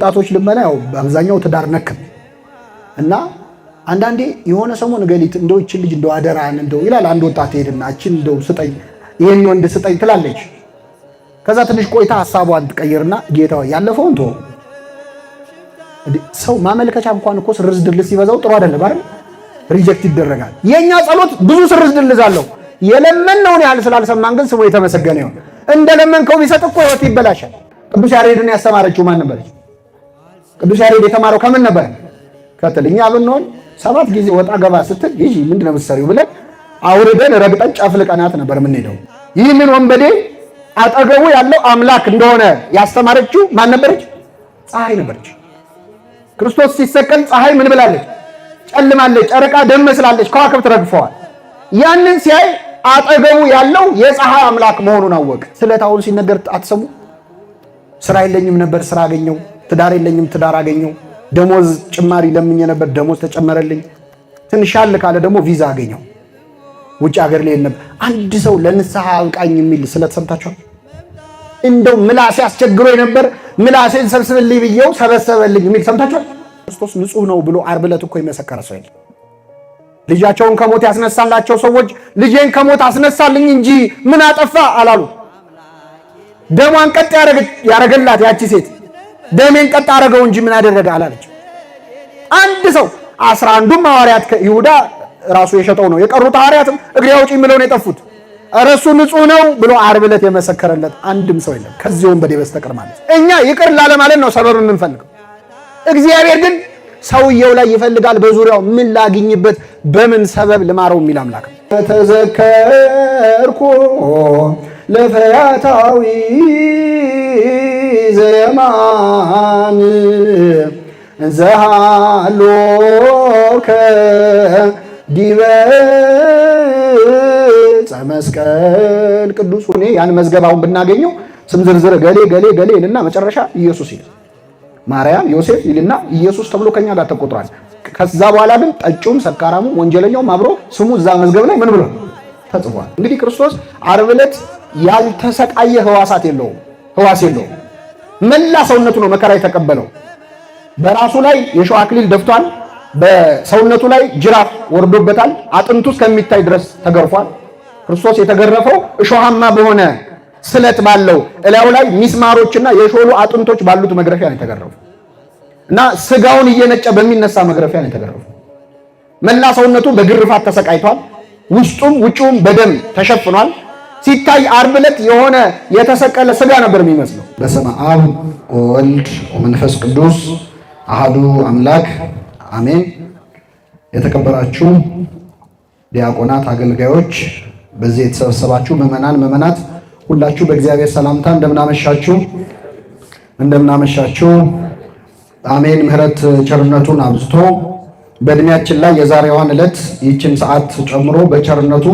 የወጣቶች ልመና ያው በአብዛኛው ትዳር ነክ እና አንዳንዴ የሆነ ሰሞን ገሊት እንደው እቺ ልጅ እንደው አደራን እንደው ይላል አንድ ወጣት ሄድና እቺን እንደው ስጠኝ ይሄን ወንድ ስጠኝ ትላለች። ከዛ ትንሽ ቆይታ ሐሳቧን ትቀይርና ጌታው ያለፈውን ተው። ሰው ማመልከቻ እንኳን እኮ ስርዝ ድልስ ሲበዛው ጥሩ አይደለም አይደል? ሪጀክት ይደረጋል። የኛ ጸሎት ብዙ ስርዝ ድልዝ አለው። የለመነውን ያህል ስላልሰማን ግን ስሙ የተመሰገነ ይሁን። እንደለመንከው ቢሰጥ እኮ ህይወት ይበላሻል። ቅዱስ ያሬድን ያስተማረችው ማን ነበረች? ቅዱስ ያሬድ የተማረው ከምን ነበር? ከተልኛ ብንሆን 7 ጊዜ ወጣ ገባ ስትል ይህ ምንድነው የምትሰሪው ብለን አውርደን ረግጠን ጨፍልቀናት ነበር የምንሄደው። ይህንን ወንበዴ አጠገቡ ያለው አምላክ እንደሆነ ያስተማረችው ማን ነበረች? ፀሐይ ነበረች። ክርስቶስ ሲሰቀል ፀሐይ ምን ብላለች? ጨልማለች። ጨረቃ ደም መስላለች። ከዋክብት ረግፈዋል። ያንን ሲያይ አጠገቡ ያለው የፀሐይ አምላክ መሆኑን አወቀ። ስለታውን ሲነገር አትሰሙ? ስራ የለኝም ነበር ስራ አገኘው፣ ትዳር የለኝም ትዳር አገኘው፣ ደሞዝ ጭማሪ ለምኜ ነበር ደሞዝ ተጨመረልኝ፣ ትንሽ ያለ ካለ ደግሞ ቪዛ አገኘው፣ ውጭ ሀገር ላይ ነበር። አንድ ሰው ለንስሐ አብቃኝ የሚል ስለተሰምታችኋል? እንደው ምላሴ አስቸግሮኝ ነበር ምላሴን ሰብስብልኝ ብየው ሰበሰበልኝ የሚል ሰምታችኋል? ክርስቶስ ንጹህ ነው ብሎ ዓርብ ዕለት እኮ የመሰከረ ሰው የለም። ልጃቸውን ከሞት ያስነሳላቸው ሰዎች ልጄን ከሞት አስነሳልኝ እንጂ ምን አጠፋ አላሉ። ደሟን ቀጥ ያረገላት ያቺ ሴት ደሜን ቀጥ አረገው እንጂ ምን አደረገ አላለች። አንድ ሰው 11ዱም ሐዋርያት ይሁዳ ራሱ የሸጠው ነው። የቀሩት ሐዋርያትም እግሬ አውጪኝ ብለው ነው የጠፉት። እረሱ ንጹህ ነው ብሎ ዓርብ ዕለት የመሰከረለት አንድም ሰው የለም ከዚህ ወንበዴ በስተቀር ማለት። እኛ ይቅር ላለ ማለት ነው ሰበሩን የምንፈልገው። እግዚአብሔር ግን ሰውየው ላይ ይፈልጋል። በዙሪያው ምን ላግኝበት በምን ሰበብ ልማረው የሚል አምላክ ነው። ተዘከርኩ ለፈያታዊ ዘየማን እንዘሃሎከ ዲበ ዕፀ መስቀል ቅዱስ ሆኔ ያን መዝገባውን ብናገኘው ስም ዝርዝር ገሌ ገሌ ገሌ ይልና መጨረሻ ኢየሱስ ይላል። ማርያም ዮሴፍ ይልና ኢየሱስ ተብሎ ከኛ ጋር ተቆጥሯል። ከዛ በኋላ ግን ጠጩም ሰካራሙም ወንጀለኛውም አብሮ ስሙ እዛ መዝገብ ላይ ምን ብሎ ተጽፏል። እንግዲህ ክርስቶስ ዓርብ ዕለት ያልተሰቃየ ሕዋስ የለውም። መላ ሰውነቱ ነው መከራ የተቀበለው። በራሱ ላይ የሾህ አክሊል ደፍቷል። በሰውነቱ ላይ ጅራፍ ወርዶበታል። አጥንቱ እስከሚታይ ድረስ ተገርፏል። ክርስቶስ የተገረፈው እሾሃማ በሆነ ስለት ባለው እላዩ ላይ ሚስማሮችና የሾሉ አጥንቶች ባሉት መግረፊያ ነው የተገረፈው እና ስጋውን እየነጨ በሚነሳ መግረፊያ ነው የተገረፈው። መላ ሰውነቱ በግርፋት ተሰቃይቷል። ውስጡም ውጪውም በደም ተሸፍኗል። ሲታይ ዓርብ ዕለት የሆነ የተሰቀለ ስጋ ነበር የሚመስለው። በስመ አብ ወወልድ ወመንፈስ ቅዱስ አሐዱ አምላክ አሜን። የተከበራችሁ ዲያቆናት፣ አገልጋዮች፣ በዚህ የተሰበሰባችሁ ምዕመናት ሁላችሁ በእግዚአብሔር ሰላምታ እንደምናመሻችሁ አሜን። ምሕረት ቸርነቱን አብዝቶ በእድሜያችን ላይ የዛሬዋን ዕለት ይህችን ሰዓት ጨምሮ በቸርነቱ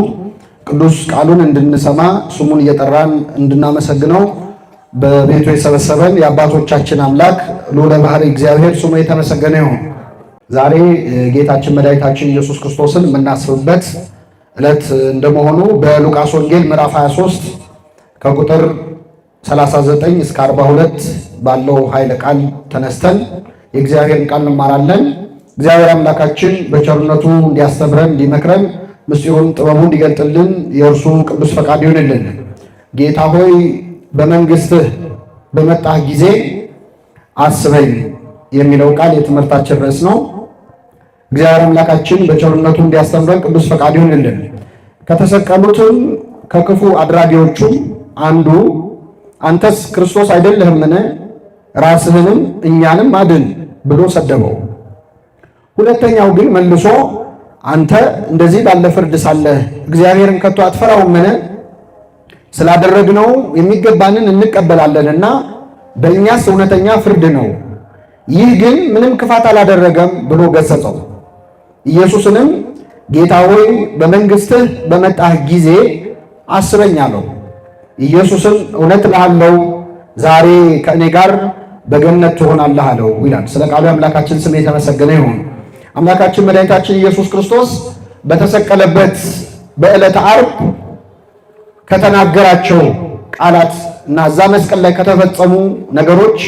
ቅዱስ ቃሉን እንድንሰማ ስሙን እየጠራን እንድናመሰግነው በቤቱ የሰበሰበን የአባቶቻችን አምላክ ልዑለ ባሕርይ እግዚአብሔር ስሙ የተመሰገነ ይሁን። ዛሬ ጌታችን መድኃኒታችን ኢየሱስ ክርስቶስን የምናስብበት ዕለት እንደመሆኑ በሉቃስ ወንጌል ምዕራፍ 23 ከቁጥር 39 እስከ 42 ባለው ኃይለ ቃል ተነስተን የእግዚአብሔርን ቃል እንማራለን። እግዚአብሔር አምላካችን በቸርነቱ እንዲያስተምረን እንዲመክረን ምስጢሩን ጥበቡን እንዲገልጥልን የእርሱ ቅዱስ ፈቃድ ይሁንልን። ጌታ ሆይ በመንግሥትህ በመጣህ ጊዜ አስበኝ የሚለው ቃል የትምህርታችን ርዕስ ነው። እግዚአብሔር አምላካችን በቸርነቱ እንዲያስተምረን ቅዱስ ፈቃድ ይሁንልን። ከተሰቀሉትም ከክፉ አድራጊዎቹም አንዱ አንተስ ክርስቶስ አይደለህምን? ራስህንም እኛንም አድን ብሎ ሰደበው። ሁለተኛው ግን መልሶ አንተ እንደዚህ ባለ ፍርድ ሳለህ እግዚአብሔርን ከቶ አትፈራውምን? ስላደረግነው የሚገባንን እንቀበላለንና በእኛስ እውነተኛ ፍርድ ነው። ይህ ግን ምንም ክፋት አላደረገም ብሎ ገሰጸው። ኢየሱስንም ጌታ ሆይ በመንግሥትህ በመጣህ ጊዜ አስበኝ አለው። ኢየሱስም እውነት እልሃለሁ ዛሬ ከእኔ ጋር በገነት ትሆናለህ አለው ይላል። ስለ ቃሉ አምላካችን ስም የተመሰገነ ይሁን። አምላካችን መድኃኒታችን ኢየሱስ ክርስቶስ በተሰቀለበት በዕለተ ዓርብ ከተናገራቸው ቃላት እና እዛ መስቀል ላይ ከተፈጸሙ ነገሮች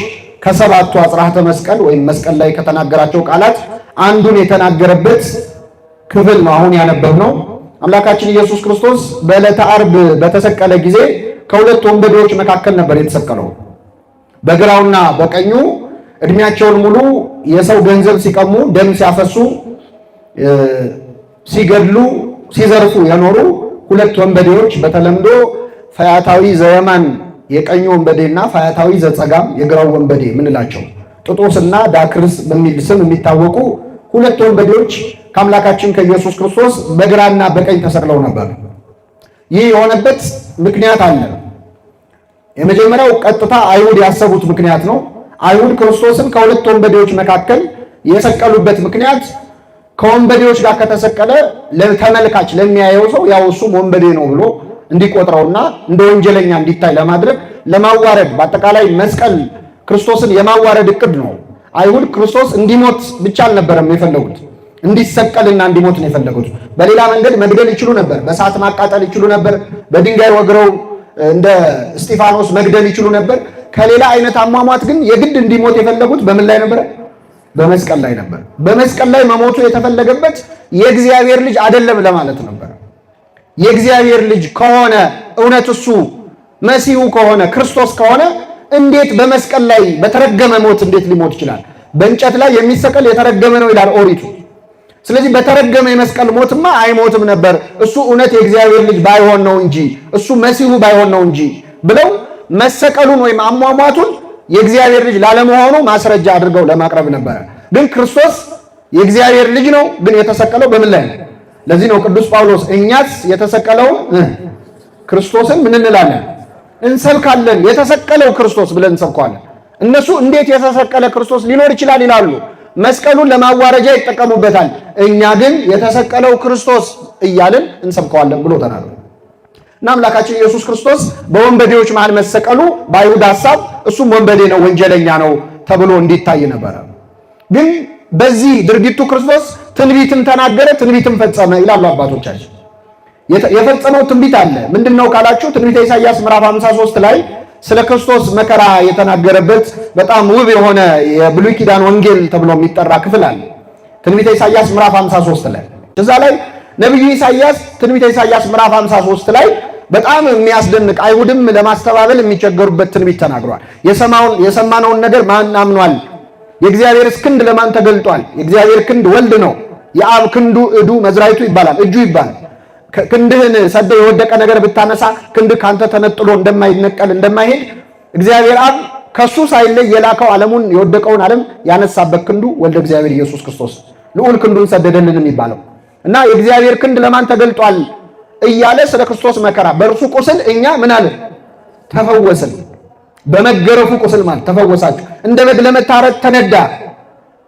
ከሰባቱ አጽራተ መስቀል ወይም መስቀል ላይ ከተናገራቸው ቃላት አንዱን የተናገረበት ክፍል ነው አሁን ያነበብነው። አምላካችን ኢየሱስ ክርስቶስ በዕለተ ዓርብ በተሰቀለ ጊዜ ከሁለት ወንበዴዎች መካከል ነበር የተሰቀለው። በግራውና በቀኙ እድሜያቸውን ሙሉ የሰው ገንዘብ ሲቀሙ፣ ደም ሲያፈሱ፣ ሲገድሉ፣ ሲዘርፉ የኖሩ ሁለት ወንበዴዎች በተለምዶ ፈያታዊ ዘየማን የቀኙ ወንበዴና ፈያታዊ ዘጸጋም የግራው ወንበዴ ምንላቸው ጥጦስና ዳክርስ በሚል ስም የሚታወቁ ሁለት ወንበዴዎች ከአምላካችን ከኢየሱስ ክርስቶስ በግራና በቀኝ ተሰቅለው ነበር። ይህ የሆነበት ምክንያት አለ። የመጀመሪያው ቀጥታ አይሁድ ያሰቡት ምክንያት ነው። አይሁድ ክርስቶስን ከሁለት ወንበዴዎች መካከል የሰቀሉበት ምክንያት ከወንበዴዎች ጋር ከተሰቀለ ለተመልካች ለሚያየው ሰው ያው እሱም ወንበዴ ነው ብሎ እንዲቆጥረውና እንደ ወንጀለኛ እንዲታይ ለማድረግ ለማዋረድ፣ በአጠቃላይ መስቀል ክርስቶስን የማዋረድ እቅድ ነው። አይሁድ ክርስቶስ እንዲሞት ብቻ አልነበረም የፈለጉት፣ እንዲሰቀልና እንዲሞት ነው የፈለጉት። በሌላ መንገድ መግደል ይችሉ ነበር። በእሳት ማቃጠል ይችሉ ነበር። በድንጋይ ወግረው እንደ እስጢፋኖስ መግደል ይችሉ ነበር። ከሌላ አይነት አሟሟት ግን የግድ እንዲሞት የፈለጉት በምን ላይ ነበር? በመስቀል ላይ ነበር። በመስቀል ላይ መሞቱ የተፈለገበት የእግዚአብሔር ልጅ አይደለም ለማለት ነበር። የእግዚአብሔር ልጅ ከሆነ እውነት እሱ መሲሁ ከሆነ ክርስቶስ ከሆነ እንዴት በመስቀል ላይ በተረገመ ሞት እንዴት ሊሞት ይችላል? በእንጨት ላይ የሚሰቀል የተረገመ ነው ይላል ኦሪቱ። ስለዚህ በተረገመ የመስቀል ሞትማ አይሞትም ነበር፣ እሱ እውነት የእግዚአብሔር ልጅ ባይሆን ነው እንጂ፣ እሱ መሲሁ ባይሆን ነው እንጂ ብለው መሰቀሉን ወይም አሟሟቱን የእግዚአብሔር ልጅ ላለመሆኑ ማስረጃ አድርገው ለማቅረብ ነበረ። ግን ክርስቶስ የእግዚአብሔር ልጅ ነው፣ ግን የተሰቀለው በምን ላይ ነው? ለዚህ ነው ቅዱስ ጳውሎስ እኛስ የተሰቀለውን ክርስቶስን ምን እንላለን? እንሰብካለን። የተሰቀለው ክርስቶስ ብለን እንሰብከዋለን። እነሱ እንዴት የተሰቀለ ክርስቶስ ሊኖር ይችላል ይላሉ። መስቀሉን ለማዋረጃ ይጠቀሙበታል። እኛ ግን የተሰቀለው ክርስቶስ እያልን እንሰብከዋለን ብሎ ተናግሯል። እና አምላካችን ኢየሱስ ክርስቶስ በወንበዴዎች መሃል መሰቀሉ በአይሁድ ሐሳብ እሱም ወንበዴ ነው፣ ወንጀለኛ ነው ተብሎ እንዲታይ ነበረ። ግን በዚህ ድርጊቱ ክርስቶስ ትንቢትን ተናገረ፣ ትንቢትን ፈጸመ ይላሉ አባቶቻችን። የፈጸመው ትንቢት አለ። ምንድነው ካላችሁ ትንቢተ ኢሳይያስ ምዕራፍ 53 ላይ ስለ ክርስቶስ መከራ የተናገረበት በጣም ውብ የሆነ የብሉይ ኪዳን ወንጌል ተብሎ የሚጠራ ክፍል አለ። ትንቢተ ኢሳይያስ ምዕራፍ 53 ላይ እዛ ላይ ነብዩ ኢሳይያስ ትንቢተ ኢሳይያስ ምዕራፍ 53 ላይ በጣም የሚያስደንቅ አይሁድም ለማስተባበል የሚቸገሩበት ትንቢት ተናግሯል። የሰማነውን ነገር ማን አምኗል? የእግዚአብሔርስ ክንድ ለማን ተገልጧል? የእግዚአብሔር ክንድ ወልድ ነው። የአብ ክንዱ እዱ መዝራይቱ ይባላል፣ እጁ ይባላል። ክንድህን ሰደ የወደቀ ነገር ብታነሳ ክንድ ካንተ ተነጥሎ እንደማይነቀል እንደማይሄድ እግዚአብሔር አብ ከሱ ሳይለይ የላከው ዓለሙን የወደቀውን ዓለም ያነሳበት ክንዱ ወልደ እግዚአብሔር ኢየሱስ ክርስቶስ ልዑል ክንዱን ሰደደልን የሚባለው እና የእግዚአብሔር ክንድ ለማን ተገልጧል እያለ ስለ ክርስቶስ መከራ በእርሱ ቁስል እኛ ምን አለ ተፈወስን። በመገረፉ ቁስል ማለት ተፈወሳችሁ። እንደ በግ ለመታረድ ተነዳ፣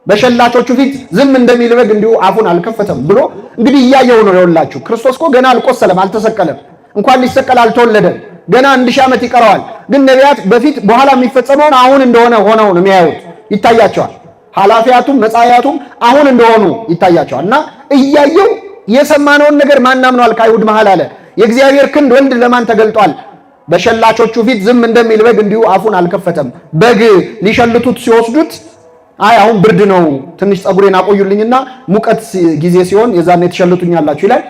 በሸላቾቹ ፊት ዝም እንደሚል በግ እንዲሁ አፉን አልከፈተም ብሎ እንግዲህ እያየው ነው። ይኸውላችሁ ክርስቶስ እኮ ገና አልቆሰለም፣ አልተሰቀለም፣ እንኳን ሊሰቀል አልተወለደም። ገና 1000 ዓመት ይቀረዋል። ግን ነቢያት በፊት በኋላ የሚፈጸመውን አሁን እንደሆነ ሆነው ነው የሚያዩት፣ ይታያቸዋል። ኃላፊያቱም መጻያቱም አሁን እንደሆኑ ይታያቸዋል። እና እያየው የሰማነውን ነገር ማናምነዋል ከአይሁድ መሃል አለ የእግዚአብሔር ክንድ ወልድ ለማን ተገልጧል? በሸላቾቹ ፊት ዝም እንደሚል በግ እንዲሁ አፉን አልከፈተም። በግ ሊሸልቱት ሲወስዱት አይ አሁን ብርድ ነው ትንሽ ጸጉሬን አቆዩልኝና ሙቀት ጊዜ ሲሆን የዛኔ ትሸልቱኛላችሁ ይላል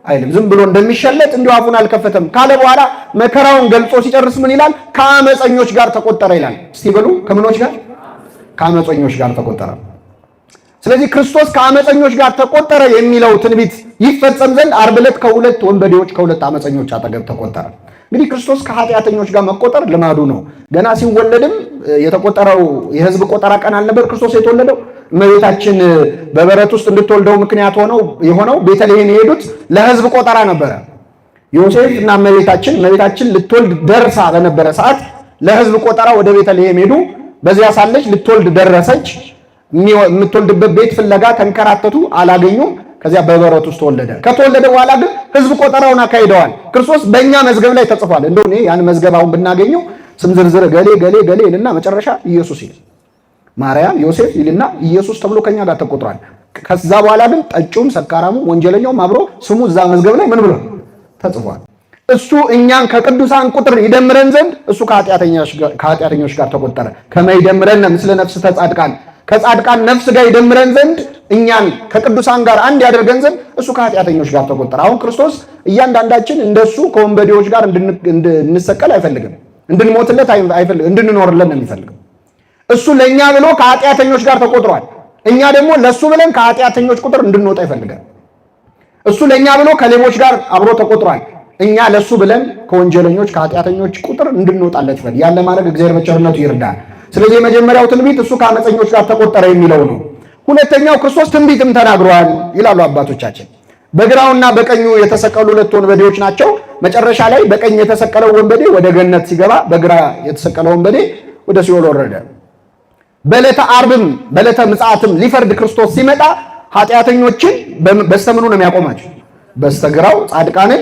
አይልም። ዝም ብሎ እንደሚሸለጥ እንዲሁ አፉን አልከፈተም ካለ በኋላ መከራውን ገልጾ ሲጨርስ ምን ይላል? ከአመፀኞች ጋር ተቆጠረ ይላል። እስቲ በሉ ከምኖች ጋር? ከአመፀኞች ጋር ተቆጠረ። ስለዚህ ክርስቶስ ከአመፀኞች ጋር ተቆጠረ የሚለው ትንቢት ይፈጸም ዘንድ ዓርብ ዕለት ከሁለት ወንበዴዎች ከሁለት አመፀኞች አጠገብ ተቆጠረ። እንግዲህ ክርስቶስ ከኃጢአተኞች ጋር መቆጠር ልማዱ ነው። ገና ሲወለድም የተቆጠረው የሕዝብ ቆጠራ ቀን አልነበር ክርስቶስ የተወለደው። እመቤታችን በበረት ውስጥ እንድትወልደው ምክንያት የሆነው ቤተልሔም የሄዱት ለሕዝብ ቆጠራ ነበረ። ዮሴፍ እና እመቤታችን ልትወልድ ደርሳ በነበረ ሰዓት ለሕዝብ ቆጠራ ወደ ቤተልሔም ሄዱ። በዚያ ሳለች ልትወልድ ደረሰች። የምትወልድበት ቤት ፍለጋ ተንከራተቱ፣ አላገኙም። ከዚያ በበረት ውስጥ ተወለደ። ከተወለደ በኋላ ግን ሕዝብ ቆጠራውን አካሂደዋል። ክርስቶስ በእኛ መዝገብ ላይ ተጽፏል። እንደው እኔ ያን መዝገባውን ብናገኘው ስም ዝርዝር ገሌ ገሌ ገሌ ይልና መጨረሻ ኢየሱስ ይል ማርያም ዮሴፍ ይልና ኢየሱስ ተብሎ ከኛ ጋር ተቆጥሯል። ከዛ በኋላ ግን ጠጩም፣ ሰካራሙ፣ ወንጀለኛውም አብሮ ስሙ እዛ መዝገብ ላይ ምን ብሎ ተጽፏል። እሱ እኛን ከቅዱሳን ቁጥር ይደምረን ዘንድ እሱ ከኃጢአተኞች ጋር ተቆጠረ። ከመይደምረን ምስለ ነፍስ ተጻድቃን ከጻድቃን ነፍስ ጋር ይደምረን ዘንድ እኛን ከቅዱሳን ጋር አንድ ያደርገን ዘንድ እሱ ከኃጢአተኞች ጋር ተቆጠረ። አሁን ክርስቶስ እያንዳንዳችን እንደሱ ከወንበዴዎች ጋር እንድንሰቀል አይፈልግም፣ እንድንሞትለት አይፈልግም፣ እንድንኖርለት ነው የሚፈልገው። እሱ ለእኛ ብሎ ከኃጢአተኞች ጋር ተቆጥሯል። እኛ ደግሞ ለእሱ ብለን ከኃጢአተኞች ቁጥር እንድንወጣ ይፈልጋል። እሱ ለእኛ ብሎ ከሌቦች ጋር አብሮ ተቆጥሯል። እኛ ለእሱ ብለን ከወንጀለኞች ከኃጢአተኞች ቁጥር እንድንወጣለት ይፈልጋል። ያን ለማድረግ እግዚአብሔር በቸርነቱ ይርዳል። ስለዚህ የመጀመሪያው ትንቢት እሱ ከአመፀኞች ጋር ተቆጠረ የሚለው ነው። ሁለተኛው ክርስቶስ ትንቢትም ተናግሯል ይላሉ አባቶቻችን። በግራውና በቀኙ የተሰቀሉ ሁለት ወንበዴዎች ናቸው። መጨረሻ ላይ በቀኝ የተሰቀለው ወንበዴ ወደ ገነት ሲገባ፣ በግራ የተሰቀለው ወንበዴ ወደ ሲኦል ወረደ። በዕለተ ዓርብም በዕለተ ምጽአትም ሊፈርድ ክርስቶስ ሲመጣ ኃጢአተኞችን በስተምኑ ነው የሚያቆማቸው? በስተግራው፣ ጻድቃንን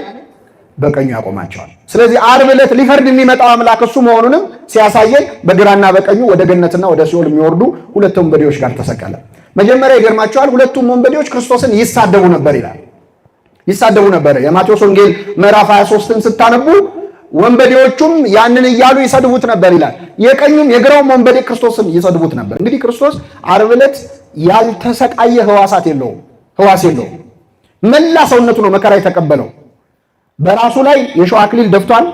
በቀኙ ያቆማቸዋል። ስለዚህ ዓርብ ዕለት ሊፈርድ የሚመጣው አምላክ እሱ መሆኑንም ሲያሳየን በግራና በቀኙ ወደ ገነትና ወደ ሲኦል የሚወርዱ ሁለት ወንበዴዎች ጋር ተሰቀለ። መጀመሪያ ይገርማቸዋል። ሁለቱም ወንበዴዎች ክርስቶስን ይሳደቡ ነበር ይላል። ይሳደቡ ነበር። የማቴዎስ ወንጌል ምዕራፍ 23ን ስታነቡ ወንበዴዎቹም ያንን እያሉ ይሰድቡት ነበር ይላል። የቀኙም የግራውም ወንበዴ ክርስቶስን ይሰድቡት ነበር። እንግዲህ ክርስቶስ ዓርብ ዕለት ያልተሰቃየ ሕዋስ የለውም። መላ ሰውነቱ ነው መከራ የተቀበለው። በራሱ ላይ የሾህ አክሊል ደፍቷል።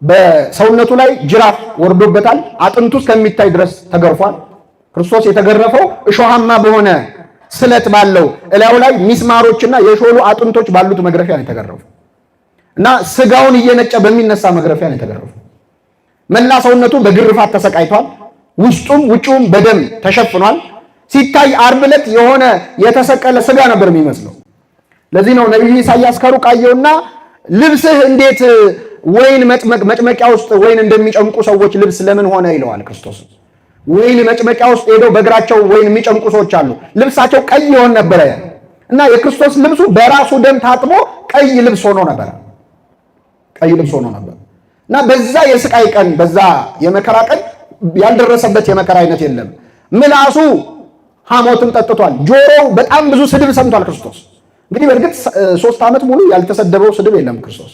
በሰውነቱ ላይ ጅራፍ ወርዶበታል። አጥንቱ እስከሚታይ ድረስ ተገርፏል። ክርስቶስ የተገረፈው እሾሃማ በሆነ ስለት ባለው እላዩ ላይ ሚስማሮችና የሾሉ አጥንቶች ባሉት መግረፊያ ነው የተገረፈው እና ስጋውን እየነጨ በሚነሳ መግረፊያ ነው የተገረፈው። መላ ሰውነቱ በግርፋት ተሰቃይቷል። ውስጡም ውጪውም በደም ተሸፍኗል። ሲታይ ዓርብ ዕለት የሆነ የተሰቀለ ስጋ ነበር የሚመስለው። ለዚህ ነው ነቢዩ ኢሳይያስ ከሩቅ አየውና ልብስህ እንዴት ወይን መጭመቂያ ውስጥ ወይን እንደሚጨምቁ ሰዎች ልብስ ለምን ሆነ ይለዋል ክርስቶስ። ወይን መጭመቂያ ውስጥ ሄደው በእግራቸው ወይን የሚጨምቁ ሰዎች አሉ። ልብሳቸው ቀይ ይሆን ነበረ እና የክርስቶስ ልብሱ በራሱ ደም ታጥቦ ቀይ ልብስ ሆኖ ነበር እና በዛ የስቃይ ቀን፣ በዛ የመከራ ቀን ያልደረሰበት የመከራ አይነት የለም። ምላሱ ሐሞትን ጠጥቷል። ጆሮው በጣም ብዙ ስድብ ሰምቷል ክርስቶስ። እንግዲህ በእርግጥ 3 ዓመት ሙሉ ያልተሰደበው ስድብ የለም ክርስቶስ።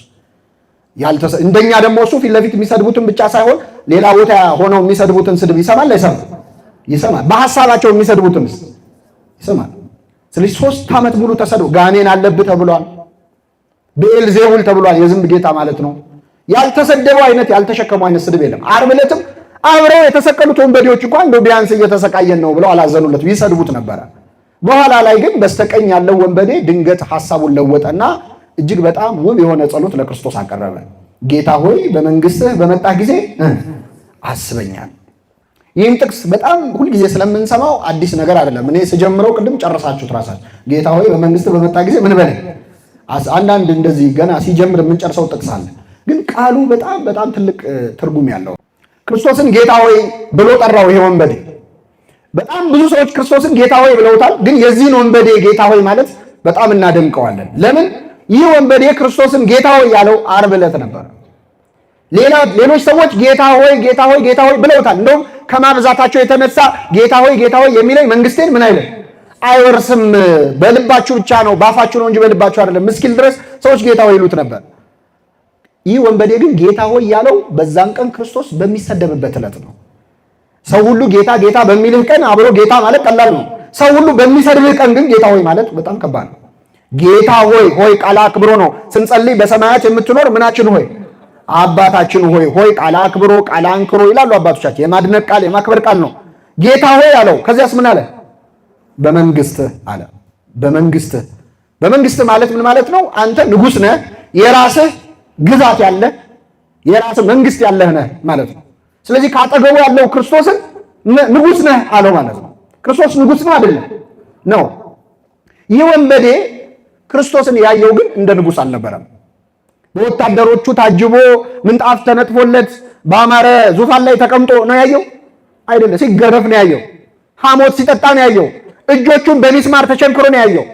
እንደኛ ደግሞ እሱ ፊት ለፊት የሚሰድቡትን ብቻ ሳይሆን ሌላ ቦታ ሆነው የሚሰድቡትን ስድብ ይሰማል አይሰማም? ይሰማል። በሐሳባቸው የሚሰድቡትን ይሰማል። ስለዚህ 3 ዓመት ሙሉ ተሰድቦ ጋኔን አለብህ ተብሏል። ቤልዜቡል ተብሏል። የዝንብ ጌታ ማለት ነው። ያልተሰደበው አይነት ያልተሸከመው አይነት ስድብ የለም። ዓርብ ዕለትም አብረው የተሰቀሉት ወንበዴዎች እንኳን እንደው ቢያንስ እየተሰቃየን ነው ብለው አላዘኑለትም፣ ይሰድቡት ነበረ። በኋላ ላይ ግን በስተቀኝ ያለው ወንበዴ ድንገት ሐሳቡን ለወጠና እጅግ በጣም ውብ የሆነ ጸሎት ለክርስቶስ አቀረበ። ጌታ ሆይ በመንግስትህ በመጣህ ጊዜ አስበኛል። ይህን ጥቅስ በጣም ሁልጊዜ ስለምንሰማው አዲስ ነገር አይደለም። እኔ ስጀምረው ቅድም ጨርሳችሁት ራሳችሁ ጌታ ሆይ በመንግስትህ በመጣህ ጊዜ ምን በለኝ። አንዳንድ እንደዚህ ገና ሲጀምር የምንጨርሰው ጥቅስ አለ፣ ግን ቃሉ በጣም በጣም ትልቅ ትርጉም ያለው። ክርስቶስን ጌታ ሆይ ብሎ ጠራው ይሄ ወንበዴ። በጣም ብዙ ሰዎች ክርስቶስን ጌታ ሆይ ብለውታል፣ ግን የዚህን ወንበዴ ጌታ ሆይ ማለት በጣም እናደንቀዋለን። ለምን? ይህ ወንበዴ ክርስቶስን ጌታ ሆይ ያለው ዓርብ ዕለት ነበር። ሌሎች ሰዎች ጌታ ሆይ ጌታ ሆይ ጌታ ሆይ ብለውታል። እንደውም ከማብዛታቸው የተነሳ ጌታ ሆይ የሚለኝ መንግስቴን ምን አይልም አይወርስም፣ በልባችሁ ብቻ ነው ባፋችሁ ነው እንጂ በልባችሁ አይደለም ምስኪል ድረስ ሰዎች ጌታ ሆይ ይሉት ነበር። ይህ ወንበዴ ግን ጌታ ሆይ ያለው በዛን ቀን ክርስቶስ በሚሰደብበት ዕለት ነው። ሰው ሁሉ ጌታ ጌታ በሚልህ ቀን አብሮ ጌታ ማለት ቀላል ነው። ሰው ሁሉ በሚሰድብህ ቀን ግን ጌታ ሆይ ማለት በጣም ከባድ ነው። ጌታ ሆይ ሆይ ቃል አክብሮ ነው ስንጸልይ በሰማያት የምትኖር ምናችን ሆይ አባታችን ሆይ ሆይ ቃል አክብሮ ቃል አንክሮ ይላሉ አባቶቻችን። የማድነቅ ቃል የማክበር ቃል ነው። ጌታ ሆይ አለው። ከዚያስ ምን አለ? በመንግስትህ አለ። በመንግስትህ ማለት ምን ማለት ነው? አንተ ንጉሥ ነህ፣ የራስህ ግዛት ያለህ የራስህ መንግስት ያለህ ነህ ማለት ነው። ስለዚህ ካጠገቡ ያለው ክርስቶስን ንጉሥ ነህ አለው ማለት ነው። ክርስቶስ ንጉሥ ነው አይደለም? ነው። ይህ ወንበዴ ክርስቶስን ያየው ግን እንደ ንጉሥ አልነበረም። በወታደሮቹ ታጅቦ ምንጣፍ ተነጥፎለት በአማረ ዙፋን ላይ ተቀምጦ ነው ያየው አይደለም። ሲገረፍ ነው ያየው። ሐሞት ሲጠጣ ነው ያየው። እጆቹን በሚስማር ተቸንክሮ ነው ያየው።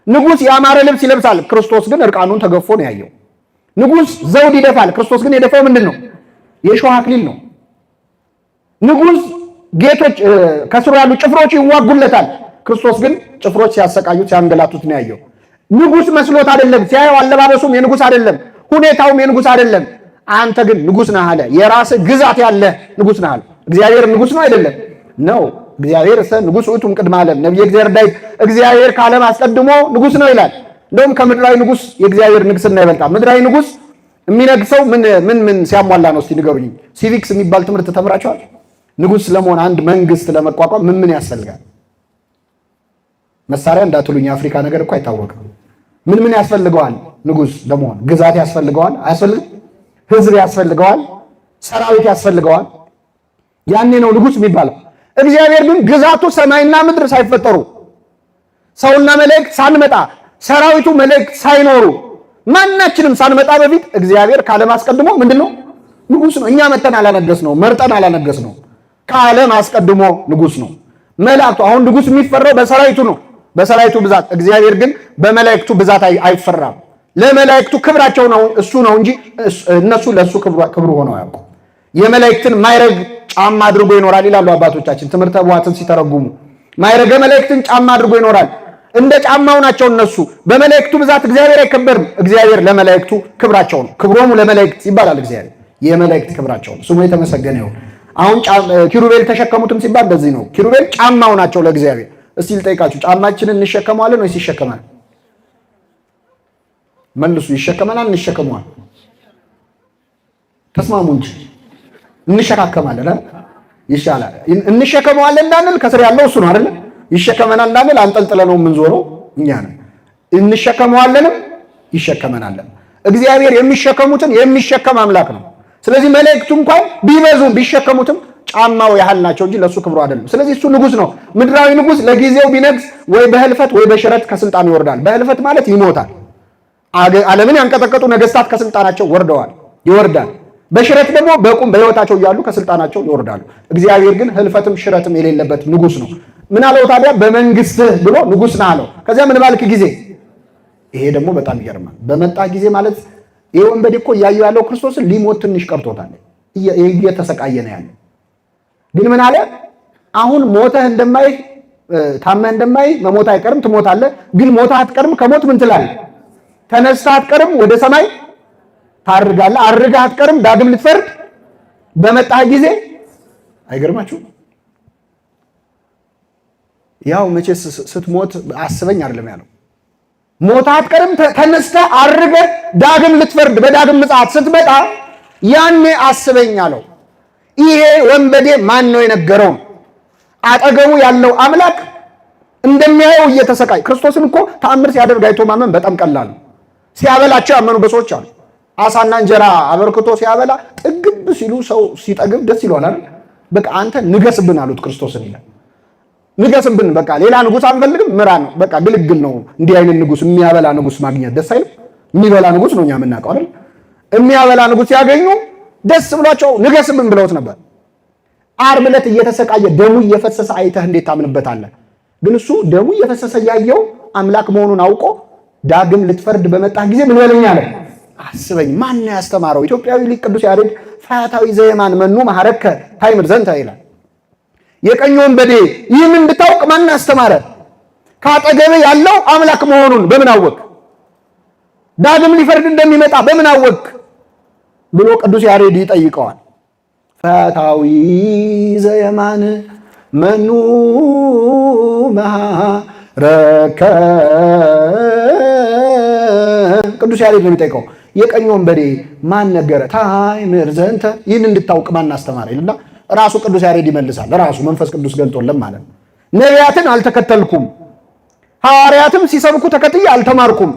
ንጉሥ ያማረ ልብስ ይለብሳል፣ ክርስቶስ ግን እርቃኑን ተገፎ ነው ያየው። ንጉሥ ዘውድ ይደፋል፣ ክርስቶስ ግን የደፋው ምንድን ነው? የሾህ አክሊል ነው። ንጉሥ ጌቶች ከስሩ ያሉ ጭፍሮች ይዋጉለታል፣ ክርስቶስ ግን ጭፍሮች ሲያሰቃዩት ሲያንገላቱት ነው ያየው። ንጉሥ መስሎት አይደለም፣ ሲያየው አለባበሱም የንጉሥ አይደለም። ሁኔታውም የንጉሥ አይደለም። አንተ ግን ንጉሥ ነህ አለ። የራስህ ግዛት ያለ ንጉሥ ነህ አለ። እግዚአብሔር ንጉሥ ነው አይደለም? ነው። እግዚአብሔር ንጉሥ ውእቱ እምቅድመ ዓለም። ነቢየ እግዚአብሔር ዳዊት እግዚአብሔር ከዓለም አስቀድሞ ንጉሥ ነው ይላል። እንደውም ከምድራዊ ንጉሥ የእግዚአብሔር ንግሥና ይበልጣል። ምድራዊ ንጉሥ የሚነግሰው ምን ሲያሟላ ነው? እስቲ ንገሩኝ። ሲቪክስ የሚባል ትምህርት ተምራችኋል? ንጉሥ ለመሆን አንድ መንግስት ለመቋቋም ምን ያስፈልጋል? መሳሪያ እንዳትሉኝ፣ የአፍሪካ ነገር እኮ አይታወቅም። ምን ያስፈልገዋል? ንጉሥ ለመሆን ግዛት ያስፈልገዋል? አያስፈልግም? ህዝብ ያስፈልገዋል? ሰራዊት ያስፈልገዋል? ያኔ ነው ንጉሥ የሚባለው። እግዚአብሔር ግን ግዛቱ ሰማይና ምድር ሳይፈጠሩ፣ ሰውና መላእክት ሳንመጣ፣ ሰራዊቱ መላእክት ሳይኖሩ፣ ማናችንም ሳንመጣ በፊት እግዚአብሔር ከዓለም አስቀድሞ ምንድነው? ንጉሥ ነው። እኛ መተን አላነገስ ነው፣ መርጠን አላነገስ ነው። ከዓለም አስቀድሞ ንጉሥ ነው። መላእክቱ አሁን ንጉሥ የሚፈራው በሰራዊቱ ነው፣ በሰራዊቱ ብዛት። እግዚአብሔር ግን በመላእክቱ ብዛት አይፈራም። ለመላእክቱ ክብራቸው ነው እሱ ነው እንጂ እነሱ ለሱ ክብሩ ሆነው አያውቁም። የመላእክትን ማይረግ ጫማ አድርጎ ይኖራል ይላሉ አባቶቻችን ትምህርተ ቡሐትን ሲተረጉሙ። ማይረገ መላእክትን ጫማ አድርጎ ይኖራል። እንደ ጫማው ናቸው እነሱ። በመላእክቱ ብዛት እግዚአብሔር አይከበርም። እግዚአብሔር ለመላእክቱ ክብራቸው ነው። ክብሮሙ ለመላእክት ይባላል። እግዚአብሔር የመላእክት ክብራቸው ነው። ስሙ የተመሰገነ ይሁን። አሁን ኪሩቤል ተሸከሙትም ሲባል እንደዚህ ነው። ኪሩቤል ጫማው ናቸው ለእግዚአብሔር። እስቲ ልጠይቃችሁ፣ ጫማችንን እንሸከመዋለን ወይስ ይሸከማል? መልሱ። ይሸከመናል? እንሸከመዋል? ተስማሙ እንጂ እንሸካከማለን አይደል? ይሻላል። እንሸከመዋለን እንዳንል ከስር ያለው እሱ ነው አይደል? ይሸከመናል እንዳንል አንጠልጥለነው የምንዞረው እኛ ነን። እንሸከመዋለንም ይሸከመናልም። እግዚአብሔር የሚሸከሙትን የሚሸከም አምላክ ነው። ስለዚህ መላእክቱ እንኳን ቢበዙም ቢሸከሙትም ጫማው ያህል ናቸው እንጂ ለሱ ክብሩ አይደለም። ስለዚህ እሱ ንጉሥ ነው። ምድራዊ ንጉሥ ለጊዜው ቢነግስ ወይ በህልፈት ወይ በሽረት ከስልጣን ይወርዳል። በህልፈት ማለት ይሞታል። ዓለምን ያንቀጠቀጡ ነገስታት ከስልጣናቸው ይወርዳል። በሽረት ደግሞ በቁም በህይወታቸው እያሉ ከስልጣናቸው ይወርዳሉ። እግዚአብሔር ግን ህልፈትም ሽረትም የሌለበት ንጉሥ ነው። ምን አለው ታዲያ? በመንግስትህ ብሎ ንጉሥ ነህ አለው። ከዚያ ምን ባልክ ጊዜ። ይሄ ደግሞ በጣም ይገርማል። በመጣ ጊዜ ማለት ይሄ ወንበዴ እኮ እያየው ያለው ክርስቶስን ሊሞት ትንሽ ቀርቶታል። እየተሰቃየ ነው ያለው። ግን ምን አለ? አሁን ሞተህ እንደማይ ታመህ እንደማይ መሞት አይቀርም፣ ትሞታለህ። ግን ሞተህ አትቀርም። ከሞት ምን ትላለህ? ተነስተህ አትቀርም፣ ወደ ሰማይ ታርጋለህ። አርገህ አትቀርም፣ ዳግም ልትፈርድ በመጣህ ጊዜ። አይገርማችሁም? ያው መቼስ ስትሞት አስበኝ አይደለም ያለው። ሞተህ አትቀርም፣ ተነስተህ አርገህ ዳግም ልትፈርድ በዳግም ምጽአት ስትመጣ ያኔ አስበኝ አለው። ይሄ ወንበዴ ማን ነው የነገረው? አጠገቡ ያለው አምላክ እንደሚያየው እየተሰቃይ። ክርስቶስን እኮ ተአምር ሲያደርግ አይቶ ማመን በጣም ቀላል ነው። ሲያበላቸው ያመኑ በሰዎች አሉ። አሳና እንጀራ አበርክቶ ሲያበላ ጥግብ ሲሉ ሰው ሲጠግብ ደስ ይለዋል። በቃ አንተ ንገስብን አሉት ክርስቶስን ይላል። ንገስብን፣ በቃ ሌላ ንጉሥ አንፈልግም፣ ምራን ነው በቃ ግልግል ነው። እንዲህ አይነት ንጉሥ የሚያበላ ንጉሥ ማግኘት ደስ አይልም? የሚበላ ንጉሥ ነው እኛ የምናውቀው አይደል? የሚያበላ ንጉሥ ሲያገኙ ደስ ብሏቸው ንገስብን ብለውት ነበር። ዓርብ ዕለት እየተሰቃየ ደሙ እየፈሰሰ አይተህ እንዴት ታምንበታለህ? ግን እሱ ደሙ እየፈሰሰ ያየው አምላክ መሆኑን አውቆ ዳግም ልትፈርድ በመጣህ ጊዜ ምን በለኝ አለ፣ አስበኝ። ማን ያስተማረው? ኢትዮጵያዊ ሊቅ ቅዱስ ያሬድ ፈያታዊ ዘየማን መኑ መሐረከ ታይምር ዘንተ ይላል። የቀኝ ወንበዴ ይህን እንድታውቅ ማን አስተማረ? ካጠገብ ያለው አምላክ መሆኑን በምን አወቅ? ዳግም ሊፈርድ እንደሚመጣ በምን አወቅ ብሎ ቅዱስ ያሬድ ይጠይቀዋል። ፈያታዊ ዘየማን መኑ መሐረከ ቅዱስ ያሬድ ነው የሚጠይቀው። የቀኝ ወንበዴ ማን ነገረ? ታይምር ዘንተ ይህን እንድታውቅ ማን አስተማረ ይልና ራሱ ቅዱስ ያሬድ ይመልሳል። ራሱ መንፈስ ቅዱስ ገልጦለም ማለት ነው። ነቢያትን አልተከተልኩም፣ ሐዋርያትም ሲሰብኩ ተከትዬ አልተማርኩም።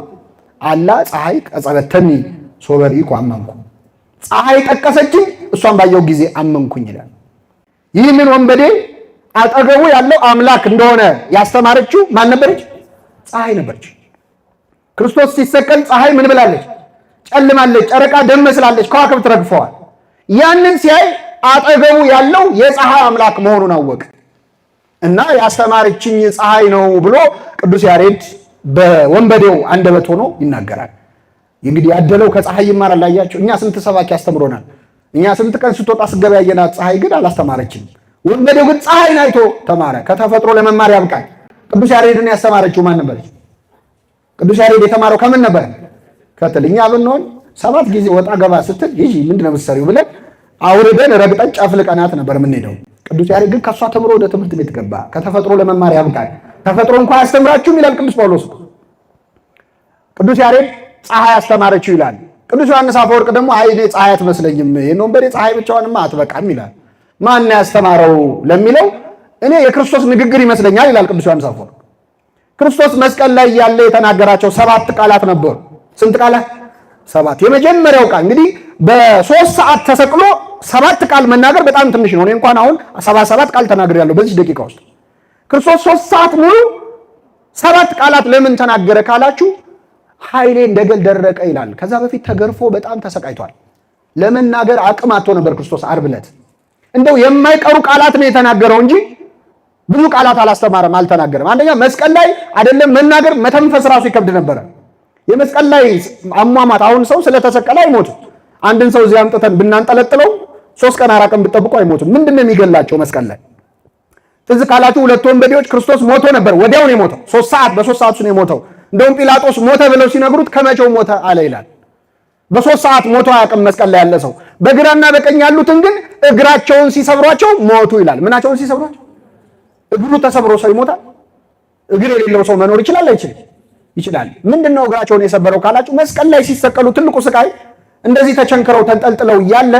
አላ ፀሐይ ቀጸበተኒ ሶበርኢኩ አመንኩ፣ ፀሐይ ጠቀሰችኝ እሷን ባየው ጊዜ አመንኩኝ ይላል። ይህንን ወንበዴ አጠገቡ ያለው አምላክ እንደሆነ ያስተማረችው ማን ነበረች? ፀሐይ ነበረች። ክርስቶስ ሲሰቀል ፀሐይ ምን ብላለች? ጨልማለች። ጨረቃ ደም መስላለች። ከዋክብት ረግፈዋል። ያንን ሲያይ አጠገቡ ያለው የፀሐይ አምላክ መሆኑን አወቀ እና ያስተማረችኝ ፀሐይ ነው ብሎ ቅዱስ ያሬድ በወንበዴው አንደበት ሆኖ ይናገራል። እንግዲህ ያደለው ከፀሐይ ይማራል። አያቸው። እኛ ስንት ሰባኪ ያስተምሮናል። እኛ ስንት ቀን ስትወጣ ስትገባ ያየናት ፀሐይ ግን አላስተማረችም። ወንበዴው ግን ፀሐይን አይቶ ተማረ። ከተፈጥሮ ለመማር ያብቃል። ቅዱስ ያሬድን ያስተማረችው ማን ነበረች? ቅዱስ ያሬድ የተማረው ከምን ነበር? ከትል። እኛ ብንሆን 7 ጊዜ ወጣ ገባ ስትል ይህ ምንድነው የምትሰሪው ብለን አውርደን ረግጠን ጨፍልቀናት ነበር የምንሄደው። ቅዱስ ያሬድ ግን ከሷ ተምሮ ወደ ትምህርት ቤት ገባ። ከተፈጥሮ ለመማር ያብቃል። ተፈጥሮ እንኳን አያስተምራችሁም ይላል ቅዱስ ጳውሎስ። ቅዱስ ያሬድ ፀሐይ አስተማረችው ይላል። ቅዱስ ዮሐንስ አፈወርቅ ደግሞ አይ እኔ ፀሐይ አትመስለኝም፣ ይሄን ወንበዴ ፀሐይ ብቻዋንማ አትበቃም ይላል። ማን ያስተማረው ለሚለው እኔ የክርስቶስ ንግግር ይመስለኛል ይላል ቅዱስ ዮሐንስ አፈወርቅ። ክርስቶስ መስቀል ላይ ያለ የተናገራቸው 7 ቃላት ነበሩ። ስንት ቃላት? 7። የመጀመሪያው ቃል እንግዲህ በ3 ሰዓት ተሰቅሎ 7 ቃል መናገር በጣም ትንሽ ነው። እኔ እንኳን አሁን 77 ቃል ተናግሬያለሁ በዚህ ደቂቃ ውስጥ። ክርስቶስ 3 ሰዓት ሙሉ 7 ቃላት ለምን ተናገረ ካላችሁ ኃይሌ እንደገል ደረቀ ይላል። ከዛ በፊት ተገርፎ በጣም ተሰቃይቷል። ለመናገር አቅም አጥቶ ነበር ክርስቶስ ዓርብ ዕለት። እንደው የማይቀሩ ቃላት ነው የተናገረው እንጂ ብዙ ቃላት አላስተማረም፣ አልተናገረም። አንደኛ መስቀል ላይ አይደለም መናገር መተንፈስ ራሱ ይከብድ ነበረ። የመስቀል ላይ አሟሟት አሁን ሰው ስለተሰቀለ አይሞትም። አንድን ሰው እዚህ አምጥተን ብናንጠለጥለው 3 ቀን 4 ቀን ብትጠብቁ አይሞትም። ምንድነው የሚገላቸው መስቀል ላይ? ትዝ ካላችሁ 2 ወንበዴዎች ክርስቶስ ሞቶ ነበር። ወዲያው ነው የሞተው። 3 ሰዓት በ3 ሰዓት ነው የሞተው። እንደውም ጲላጦስ ሞተ ብለው ሲነግሩት ከመቼው ሞተ አለ ይላል። በ3 ሰዓት ሞቶ አያውቅም መስቀል ላይ ያለ ሰው። በግራና በቀኝ ያሉትን ግን እግራቸውን ሲሰብሯቸው ሞቱ ይላል። ምናቸውን ሲሰብሯቸው? እግሩ ተሰብሮ ሰው ይሞታል? እግር የሌለው ሰው መኖር ይችላል አይችልም? ይችላል። ምንድነው እግራቸውን የሰበረው ካላችሁ መስቀል ላይ ሲሰቀሉ ትልቁ ስቃይ እንደዚህ ተቸንክረው ተንጠልጥለው እያለ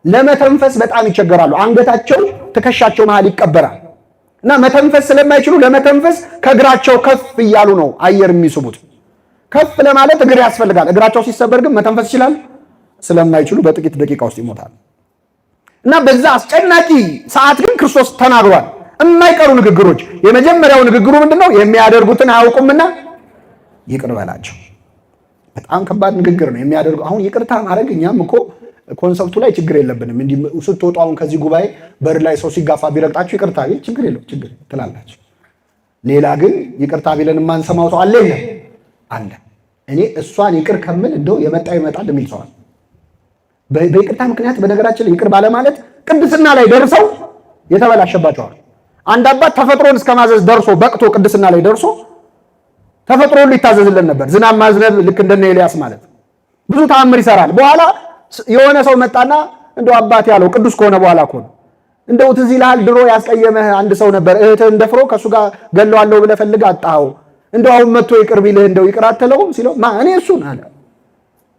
ለመተንፈስ በጣም ይቸገራሉ። አንገታቸው ትከሻቸው መሃል ይቀበራል እና መተንፈስ ስለማይችሉ ለመተንፈስ ከእግራቸው ከፍ እያሉ ነው አየር የሚስቡት። ከፍ ለማለት እግር ያስፈልጋል። እግራቸው ሲሰበር ግን መተንፈስ ይችላል? ስለማይችሉ በጥቂት ደቂቃ ውስጥ ይሞታል። እና በዛ አስጨናቂ ሰዓት ግን ክርስቶስ ተናግሯል የማይቀሩ ንግግሮች። የመጀመሪያው ንግግሩ ምንድነው? የሚያደርጉትን አያውቁምና ይቅር በላቸው። በጣም ከባድ ንግግር ነው የሚያደርጉ። አሁን ይቅርታ ማድረግ እኛም እኮ ኮንሰፕቱ ላይ ችግር የለብንም። እንዲህ ስትወጡ አሁን ከዚህ ጉባኤ በር ላይ ሰው ሲጋፋ ቢረግጣችሁ ይቅርታ ቢል ችግር የለው ችግር ትላላችሁ። ሌላ ግን ይቅርታ ቢለን የማንሰማው ሰው አለ የለም? አለ። እኔ እሷን ይቅር ከምል እንደው የመጣ ይመጣል የሚል ሰው አለ። በይቅርታ ምክንያት በነገራችን ላይ ይቅር ባለማለት ቅድስና ላይ ደርሰው የተበላሸባቸዋል። አንድ አባት ተፈጥሮን እስከማዘዝ ደርሶ በቅቶ ቅድስና ላይ ደርሶ ተፈጥሮን ሊታዘዝልን ነበር። ዝናብ ማዝነብ ልክ እንደነ ኤልያስ ማለት ብዙ ተአምር ይሰራል። በኋላ የሆነ ሰው መጣና እንደው አባት ያለው ቅዱስ ከሆነ በኋላ እኮ ነው እንደው ትዝ ይልሃል ድሮ ያስቀየመህ አንድ ሰው ነበር፣ እህትህን ደፍሮ ከሱ ጋር ገለዋለሁ ብለህ ፈልገህ አጣኸው፣ እንደው አሁን መጥቶ ይቅር ቢልህ እንደው ይቅር አትለውም ሲለው እኔ እሱን አለ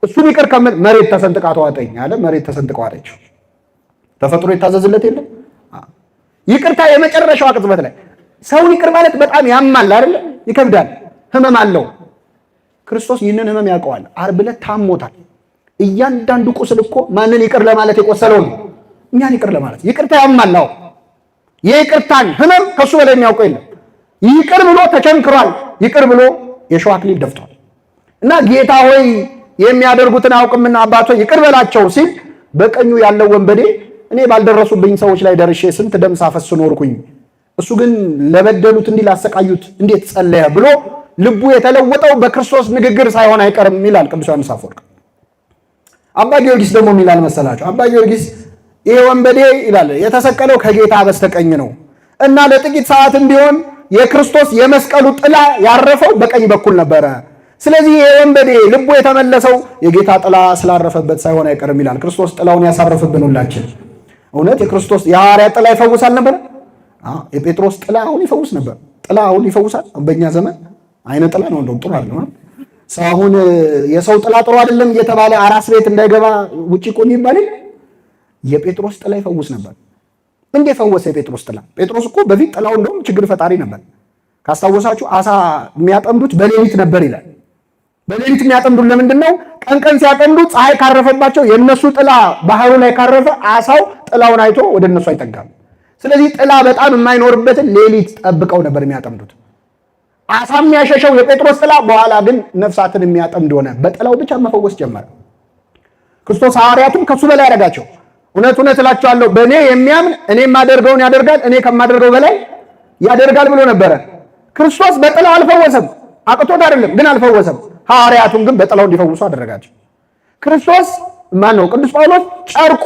እሱን ይቅር ከምል መሬት ተሰንጥቃ ተዋጠኝ አለ። መሬት ተሰንጥቃ ዋጠችው። ተፈጥሮ ይታዘዝለት የለም? ይቅርታ የመጨረሻው ቅጽበት ላይ ሰውን ይቅር ማለት በጣም ያማል አይደል? ይከብዳል፣ ህመም አለው። ክርስቶስ ይህንን ህመም ያውቀዋል። ዓርብ ዕለት ታሞታል። እያንዳንዱ ቁስል እኮ ማንን ይቅር ለማለት የቆሰለው ነው? እኛን ይቅር ለማለት። ይቅርታ ያማል። አዎ የይቅርታን ህመም ከሱ በላይ የሚያውቀው የለም። ይቅር ብሎ ተቸንክሯል። ይቅር ብሎ የሸዋ አክሊል ደፍቷል። እና ጌታ ሆይ የሚያደርጉትን አያውቁምና አባት ሆይ ይቅር በላቸው ሲል በቀኙ ያለው ወንበዴ እኔ ባልደረሱብኝ ሰዎች ላይ ደርሼ ስንት ደም ሳፈስ ኖርኩኝ፣ እሱ ግን ለበደሉት እንዲህ ላሰቃዩት እንዴት ጸለየ ብሎ ልቡ የተለወጠው በክርስቶስ ንግግር ሳይሆን አይቀርም ይላል ቅዱስ ዮሐንስ አፈወርቅ። አባ ጊዮርጊስ ደግሞ ይላል መሰላቸው። አባ ጊዮርጊስ ይሄ ወንበዴ ይላል የተሰቀለው ከጌታ በስተቀኝ ነው እና ለጥቂት ሰዓትም ቢሆን የክርስቶስ የመስቀሉ ጥላ ያረፈው በቀኝ በኩል ነበረ። ስለዚህ ይሄ ወንበዴ ልቡ የተመለሰው የጌታ ጥላ ስላረፈበት ሳይሆን አይቀርም ይላል። ክርስቶስ ጥላውን ያሳረፍብን ሁላችን። እውነት የክርስቶስ የሐዋርያ ጥላ ይፈውሳል ነበር? የጴጥሮስ ጥላ አሁን ይፈውስ ነበር። ጥላ አሁን ይፈውሳል? በእኛ ዘመን አይነ ጥላ ነው እንደውም ጥሩ አይደለም። ሰው አሁን የሰው ጥላ ጥሩ አይደለም እየተባለ አራስ ቤት እንዳይገባ ውጪ ቆም ይባላል። የጴጥሮስ ጥላ ይፈውስ ነበር። እንዴት ፈወሰ የጴጥሮስ ጥላ? ጴጥሮስ እኮ በፊት ጥላው እንደውም ችግር ፈጣሪ ነበር። ካስታወሳችሁ አሳ የሚያጠምዱት በሌሊት ነበር ይላል። በሌሊት የሚያጠምዱት ለምንድን ነው? ቀን ቀን ሲያጠምዱ ፀሐይ ካረፈባቸው የነሱ ጥላ ባህሩ ላይ ካረፈ አሳው ጥላውን አይቶ ወደ እነሱ አይጠጋም። ስለዚህ ጥላ በጣም የማይኖርበትን ሌሊት ጠብቀው ነበር የሚያጠምዱት። አሳ የሚያሸሸው የጴጥሮስ ጥላ፣ በኋላ ግን ነፍሳትን የሚያጠምድ ሆነ። በጥላው ብቻ መፈወስ ጀመረ። ክርስቶስ ሐዋርያቱም ከሱ በላይ ያደረጋቸው። እውነት እውነት እላችኋለሁ በእኔ የሚያምን እኔ የማደርገውን ያደርጋል፣ እኔ ከማደርገው በላይ ያደርጋል ብሎ ነበረ። ክርስቶስ በጥላው አልፈወሰም። አቅቶት አይደለም ግን አልፈወሰም። ሐዋርያቱም ግን በጥላው እንዲፈውሱ አደረጋቸው። ክርስቶስ ማን ነው? ቅዱስ ጳውሎስ ጨርቁ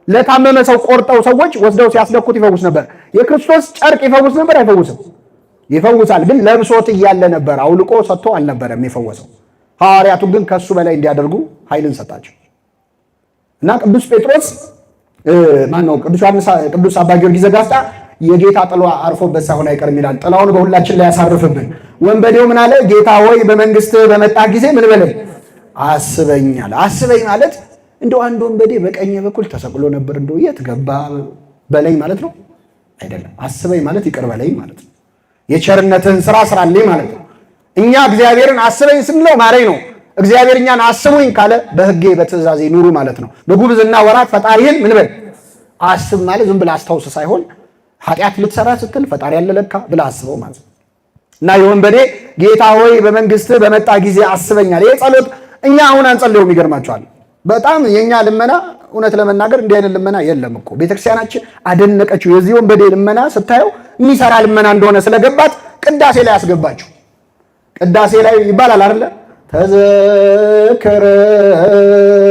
ለታመመ ሰው ቆርጠው ሰዎች ወስደው ሲያስደኩት ይፈውስ ነበር። የክርስቶስ ጨርቅ ይፈውስ ነበር? አይፈውስም? ይፈውሳል። ግን ለብሶት እያለ ነበር፣ አውልቆ ሰጥቶ አልነበረም የፈወሰው። ሐዋርያቱ ግን ከሱ በላይ እንዲያደርጉ ኃይልን ሰጣቸው እና ቅዱስ ጴጥሮስ ቅዱስ አባ ጊዮርጊስ ዘጋስጫ የጌታ ጥላ አርፎበት ሳይሆን አይቀርም ይላል። ጥላውን በሁላችን ላይ ያሳርፍብን። ወንበዴው ምን አለ? ጌታ ሆይ በመንግስት በመጣ ጊዜ ምን በለኝ አስበኛል። አስበኝ ማለት እንደው አንድ ወንበዴ በቀኝ በኩል ተሰቅሎ ነበር እንደው የት ገባ በለኝ ማለት ነው አይደለም። አስበኝ ማለት ይቅር በለኝ ማለት ነው። የቸርነትን ስራ ስራልኝ ማለት ነው። እኛ እግዚአብሔርን አስበኝ ስንለው ማረኝ ነው። እግዚአብሔር እኛን አስቡኝ ካለ በሕጌ በትእዛዜ ኑሩ ማለት ነው። በጉብዝና ወራት ፈጣሪህን ምን በል አስብ ማለት ዝም ብለህ አስታውስ ሳይሆን ኃጢአት ልትሰራ ስትል ፈጣሪ ያለ ለካ ብለህ አስበው ማለት ነው። እና የወንበዴ ጌታ ሆይ በመንግስት በመጣ ጊዜ አስበኛል። ይሄ ጸሎት እኛ አሁን አንጸልየውም። ይገርማቸዋል በጣም የኛ ልመና እውነት ለመናገር እንዲህ አይነት ልመና የለም እኮ። ቤተክርስቲያናችን አደነቀችው። የዚህ ወንበዴ ልመና ስታየው የሚሰራ ልመና እንደሆነ ስለገባት ቅዳሴ ላይ አስገባችሁ። ቅዳሴ ላይ ይባላል አይደለ?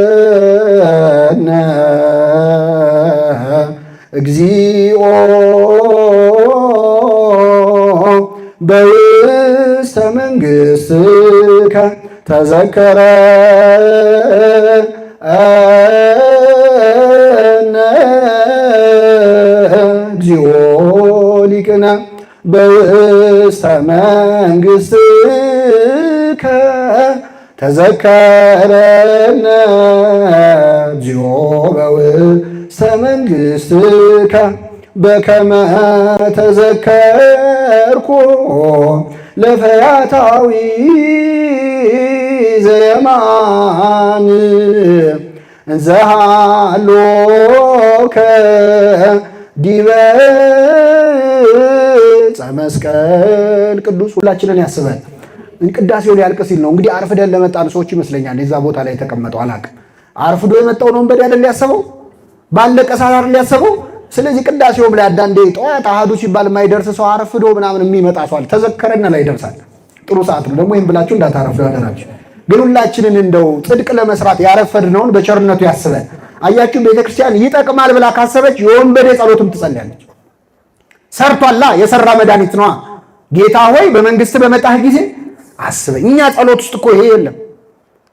ተዘከረነ እግዚኦ በውስተ መንግሥትከ ተዘከረነ እግዚኦ ሊቅነ በውስተ መንግሥትከ ተዘከረነ እግዚኦ በውስተ መንግሥትከ በከመ ተዘከርኩ ለፈያታዊ ዘየማን እንዘሃሎከ ዲበ ዕፀ መስቀል ቅዱስ። ሁላችንን ያስበን። ቅዳሴው ሊያልቅ ሲል ነው እንግዲህ አርፍደን ለመጣን ሰዎች ይመስለኛል የዛ ቦታ ላይ የተቀመጠው አላውቅም። አርፍዶ የመጣው ነው ወንበዴ አይደል ሊያሰበው? ባለቀ ሰዓት አይደል ሊያሰበው? ስለዚህ ቅዳሴውም ላይ አንዳንዴ ጠዋት አሃዱ ሲባል የማይደርስ ሰው አርፍዶ ምናምን የሚመጣ ሰው አለ። ተዘከረና ላይ ይደርሳል። ጥሩ ሰዓት ነው ደግሞ ይህን ብላችሁ እንዳታረፍዱ አደራችሁ። ግን ሁላችንን እንደው ጽድቅ ለመስራት ያረፈድነውን በቸርነቱ ያስበን። አያችሁ ቤተክርስቲያን ይጠቅማል ብላ ካሰበች የወንበዴ ጸሎትም ትጸልያለች። ሰርቷላ የሰራ መድኃኒት ነዋ። ጌታ ሆይ በመንግስት በመጣህ ጊዜ አስበኝ። እኛ ጸሎት ውስጥ እኮ ይሄ የለም።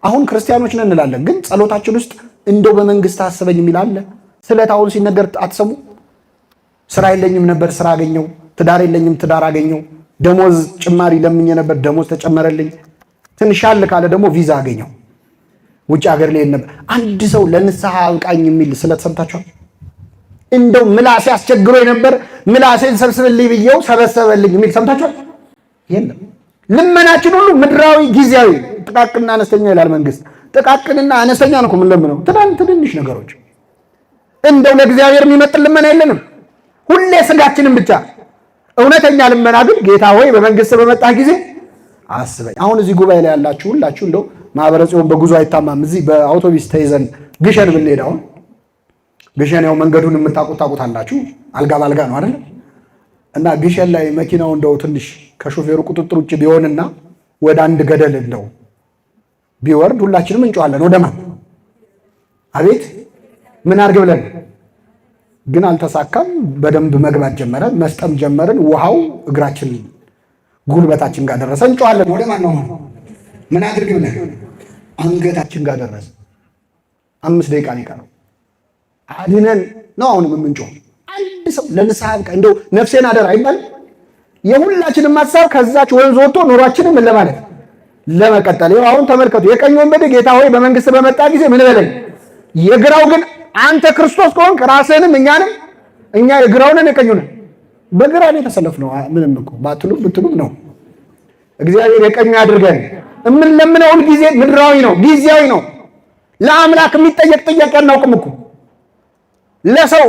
አሁን ክርስቲያኖች ነን እንላለን፣ ግን ጸሎታችን ውስጥ እንደው በመንግስት አስበኝ የሚል አለ? ስለታውን ሲነገር አትሰሙ? ስራ የለኝም ነበር ስራ አገኘው፣ ትዳር የለኝም ትዳር አገኘው፣ ደሞዝ ጭማሪ ለምኜ ነበር ደሞዝ ተጨመረልኝ፣ ትንሽ ያለ ካለ ደግሞ ቪዛ አገኘው፣ ውጭ ሀገር ላይ ነበር። አንድ ሰው ለንስሐ አብቃኝ የሚል ስለተሰምታችኋል? እንደው ምላሴ አስቸግሮ ነበር ምላሴን ሰብስብልኝ ብየው ሰበሰበልኝ የሚል ሰምታችኋል? የለም። ልመናችን ሁሉ ምድራዊ ጊዜያዊ፣ ጥቃቅንና አነስተኛ ይላል መንግስት። ጥቃቅንና አነስተኛ ነው ምን ለምነው ትንንሽ ነገሮች። እንደው ለእግዚአብሔር የሚመጥን ልመና የለንም። ሁሌ ስጋችንን ብቻ። እውነተኛ ልመና ግን ጌታ ሆይ በመንግስት በመጣህ ጊዜ አስበኝ። አሁን እዚህ ጉባኤ ላይ ያላችሁ ሁላችሁ እንደው ማህበረ ጽዮን በጉዞ አይታማም። እዚህ በአውቶቡስ ተይዘን ግሸን ብንሄድ አሁን ግሸን ያው መንገዱን ታውቁታላችሁ። አልጋ ባልጋ ነው አይደል? እና ግሸን ላይ መኪናው እንደው ትንሽ ከሾፌሩ ቁጥጥር ውጭ ቢሆንና ወደ አንድ ገደል እንደው ቢወርድ ሁላችንም እንጮሃለን። ወደ ማን? አቤት ምን አድርግ ብለን ግን አልተሳካም። በደንብ መግባት ጀመረን፣ መስጠም ጀመርን። ውሃው እግራችን ጉልበታችን ጋር ደረሰ። እንጮሃለን። ወደ ማን ነው? ምን አድርግ ብለን አንገታችን ጋር ደረሰ። 5 ደቂቃ ነው የቀረው። አድነን ነው አሁንም የምንጮህ። አንድ ሰው ለንስሐ በቃ እንደው ነፍሴን አደራ አይባልም? የሁላችንም ሐሳብ ከዛች ወንዝ ወጥቶ ኑሯችንን ምን ለማለት ለመቀጠል። ይኸው አሁን ተመልከቱ። የቀኝ ወንበዴ ጌታ ሆይ በመንግስት በመጣ ጊዜ ምን በለኝ። የግራው ግን አንተ ክርስቶስ ከሆንክ ራስህንም እኛንም እኛ የግራውንን የቀኙንን በግራ ላይ ተሰለፍነው። ምንም እኮ ባትሉም ብትሉም ነው። እግዚአብሔር የቀኙ ያድርገን። የምንለምነው ሁል ጊዜ ምድራዊ ነው፣ ጊዜያዊ ነው። ለአምላክ የሚጠየቅ ጥያቄ አናውቅም እኮ። ለሰው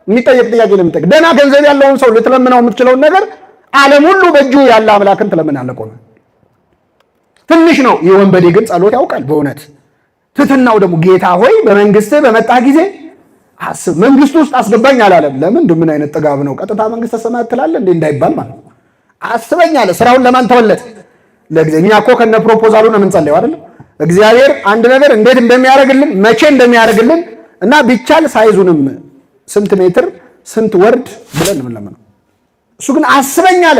የሚጠየቅ ጥያቄ ነው የሚጠየቅ። ደህና ገንዘብ ያለውን ሰው ልትለምነው የምትችለውን ነገር ዓለም ሁሉ በእጁ ያለ አምላክን ትለምናለህ እኮ ነው። ትንሽ ነው። የወንበዴ ግን ጸሎት ያውቃል በእውነት ትትናው ደግሞ ጌታ ሆይ በመንግስት በመጣህ ጊዜ አስብ። መንግስቱ ውስጥ አስገባኝ አላለም። ለምን? ምን አይነት ጥጋብ ነው? ቀጥታ መንግስተ ሰማያት ትላለህ እንዴ እንዳይባል ማለት ነው። አስበኝ አለ። ስራውን ለማን ተወለት? ለእግዚአብሔር። እኛ እኮ ከነ ፕሮፖዛሉ ነው የምንጸልየው አይደል? እግዚአብሔር አንድ ነገር እንዴት እንደሚያደርግልን መቼ እንደሚያደርግልን እና ቢቻል ሳይዙንም ስንት ሜትር ስንት ወርድ ብለን ምን ለምን። እሱ ግን አስበኝ አለ።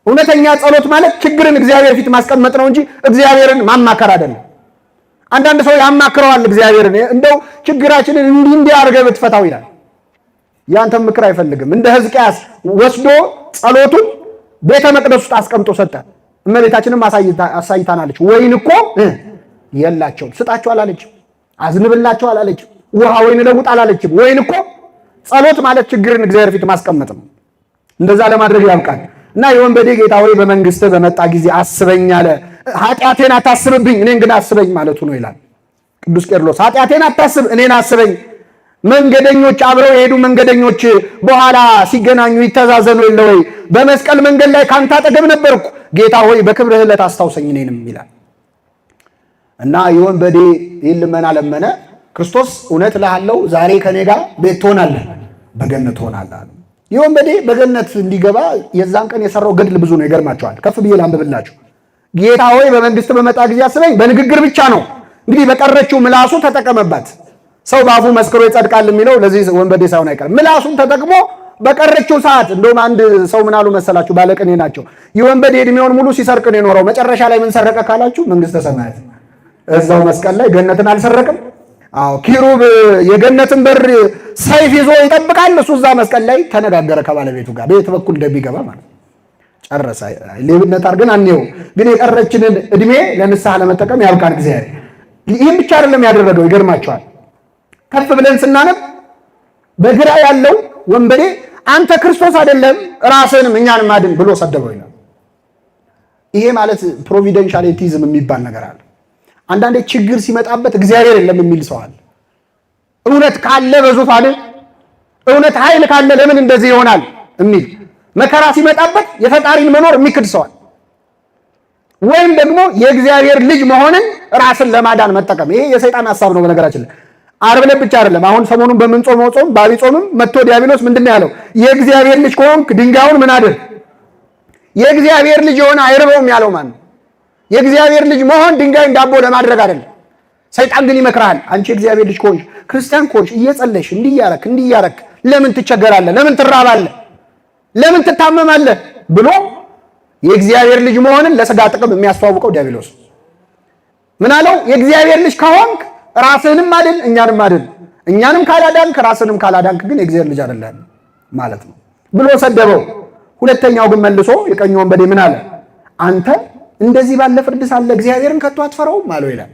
እውነተኛ ጸሎት ማለት ችግርን እግዚአብሔር ፊት ማስቀመጥ ነው እንጂ እግዚአብሔርን ማማከር አይደለም። አንዳንድ ሰው ያማክረዋል እግዚአብሔርን፣ እንደው ችግራችንን እንዲህ አድርገህ ብትፈታው ይላል። ያንተም ምክር አይፈልግም። እንደ ሕዝቅያስ ወስዶ ጸሎቱን ቤተ መቅደስ ውስጥ አስቀምጦ ሰጠ። እመቤታችንም አሳይታናለች። ወይን እኮ የላቸውም ስጣቸው አላለችም። አዝንብላቸው አላለችም። ውሃ ወይን ለውጥ አላለችም። ወይን እኮ ጸሎት ማለት ችግርን እግዚአብሔር ፊት ማስቀመጥ ነው። እንደዛ ለማድረግ ያብቃል። እና የወንበዴ ጌታ ሆይ በመንግስት በመጣ ጊዜ አስበኝ አለ። ኃጢአቴን አታስብብኝ እኔን ግን አስበኝ ማለቱ ነው ይላል ቅዱስ ቄርሎስ። ኃጢአቴን አታስብ እኔን አስበኝ። መንገደኞች አብረው የሄዱ መንገደኞች በኋላ ሲገናኙ ይተዛዘኑ የለ ወይ? በመስቀል መንገድ ላይ ካንተ አጠገብ ነበርኩ፣ ጌታ ሆይ በክብርህ ዕለት አስታውሰኝ እኔንም ይላል። እና የወንበዴ ይህን ልመና ለመነ። ክርስቶስ እውነት እልሃለሁ ዛሬ ከኔ ጋር ቤት ትሆናለህ፣ በገነት ትሆናለህ። የወንበዴ በገነት እንዲገባ የዛን ቀን የሰራው ገድል ብዙ ነው። ይገርማቸዋል። ከፍ ብዬ ላንብብላችሁ። ጌታ ሆይ በመንግስት በመጣ ጊዜ አስበኝ በንግግር ብቻ ነው። እንግዲህ በቀረችው ምላሱ ተጠቀመባት። ሰው በአፉ መስክሮ ይጸድቃል የሚለው ለዚህ ወንበዴ ሳይሆን አይቀርም። ምላሱን ተጠቅሞ በቀረችው ሰዓት እንደውም አንድ ሰው ምን አሉ መሰላችሁ? ባለቅኔ ናቸው። የወንበዴ እድሜውን ሙሉ ሲሰርቅ ነው የኖረው። መጨረሻ ላይ ምን ሰረቀ ካላችሁ መንግስተ ሰማያት። እዛው መስቀል ላይ ገነትን አልሰረቅም? አዎ ኪሩብ የገነትን በር ሰይፍ ይዞ ይጠብቃል። እሱ እዛ መስቀል ላይ ተነጋገረ ከባለቤቱ ጋር በየት በኩል እንደሚገባ ማለት ጨረሰ። ሌብነት አድርገን አንየው፣ ግን የቀረችንን እድሜ ለንስሐ ለመጠቀም ያብቃን እግዚአብሔር። ይህም ብቻ አይደለም ያደረገው። ይገርማቸዋል። ከፍ ብለን ስናነብ በግራ ያለው ወንበዴ አንተ ክርስቶስ አይደለም ራስህንም እኛንም አድን ብሎ ሰደበው ይላል። ይሄ ማለት ፕሮቪደንሻሊቲዝም የሚባል ነገር አለ። አንዳንዴ ችግር ሲመጣበት እግዚአብሔር የለም የሚል ሰው አለ። እውነት ካለ በዙፋን እውነት ኃይል ካለ ለምን እንደዚህ ይሆናል የሚል መከራ ሲመጣበት የፈጣሪን መኖር የሚክድ ሰዋል። ወይም ደግሞ የእግዚአብሔር ልጅ መሆንን ራስን ለማዳን መጠቀም። ይሄ የሰይጣን ሐሳብ ነው። በነገራችን ላይ ዓርብ ዕለት ብቻ አይደለም። አሁን ሰሞኑን በምንጾመው ጾም በዐቢይ ጾምም መጥቶ ዲያብሎስ ምንድነው ያለው? የእግዚአብሔር ልጅ ከሆንክ ድንጋዩን ምን አድርግ። የእግዚአብሔር ልጅ የሆነ አይርበውም ያለው ማን ነው? የእግዚአብሔር ልጅ መሆን ድንጋይን ዳቦ ለማድረግ አይደለም። ሰይጣን ግን ይመክራል። አንቺ የእግዚአብሔር ልጅ ከሆንሽ ክርስቲያን ከሆንሽ እየጸለሽ እንዲያረክ ለምን ትቸገራለህ? ለምን ትራባለህ? ለምን ትታመማለህ? ብሎ የእግዚአብሔር ልጅ መሆንን ለስጋ ጥቅም የሚያስተዋውቀው ዲያብሎስ ምን አለው? የእግዚአብሔር ልጅ ከሆንክ ራስህንም አድን እኛንም አድን። እኛንም ካላዳንክ ራስህንም ካላዳንክ ግን የእግዚአብሔር ልጅ አይደለም ማለት ነው ብሎ ሰደበው። ሁለተኛው ግን መልሶ የቀኝ ወንበዴ ምን አለ? አንተ እንደዚህ ባለ ፍርድ ሳለ እግዚአብሔርን ከቶ አትፈራውም አለው ይላል።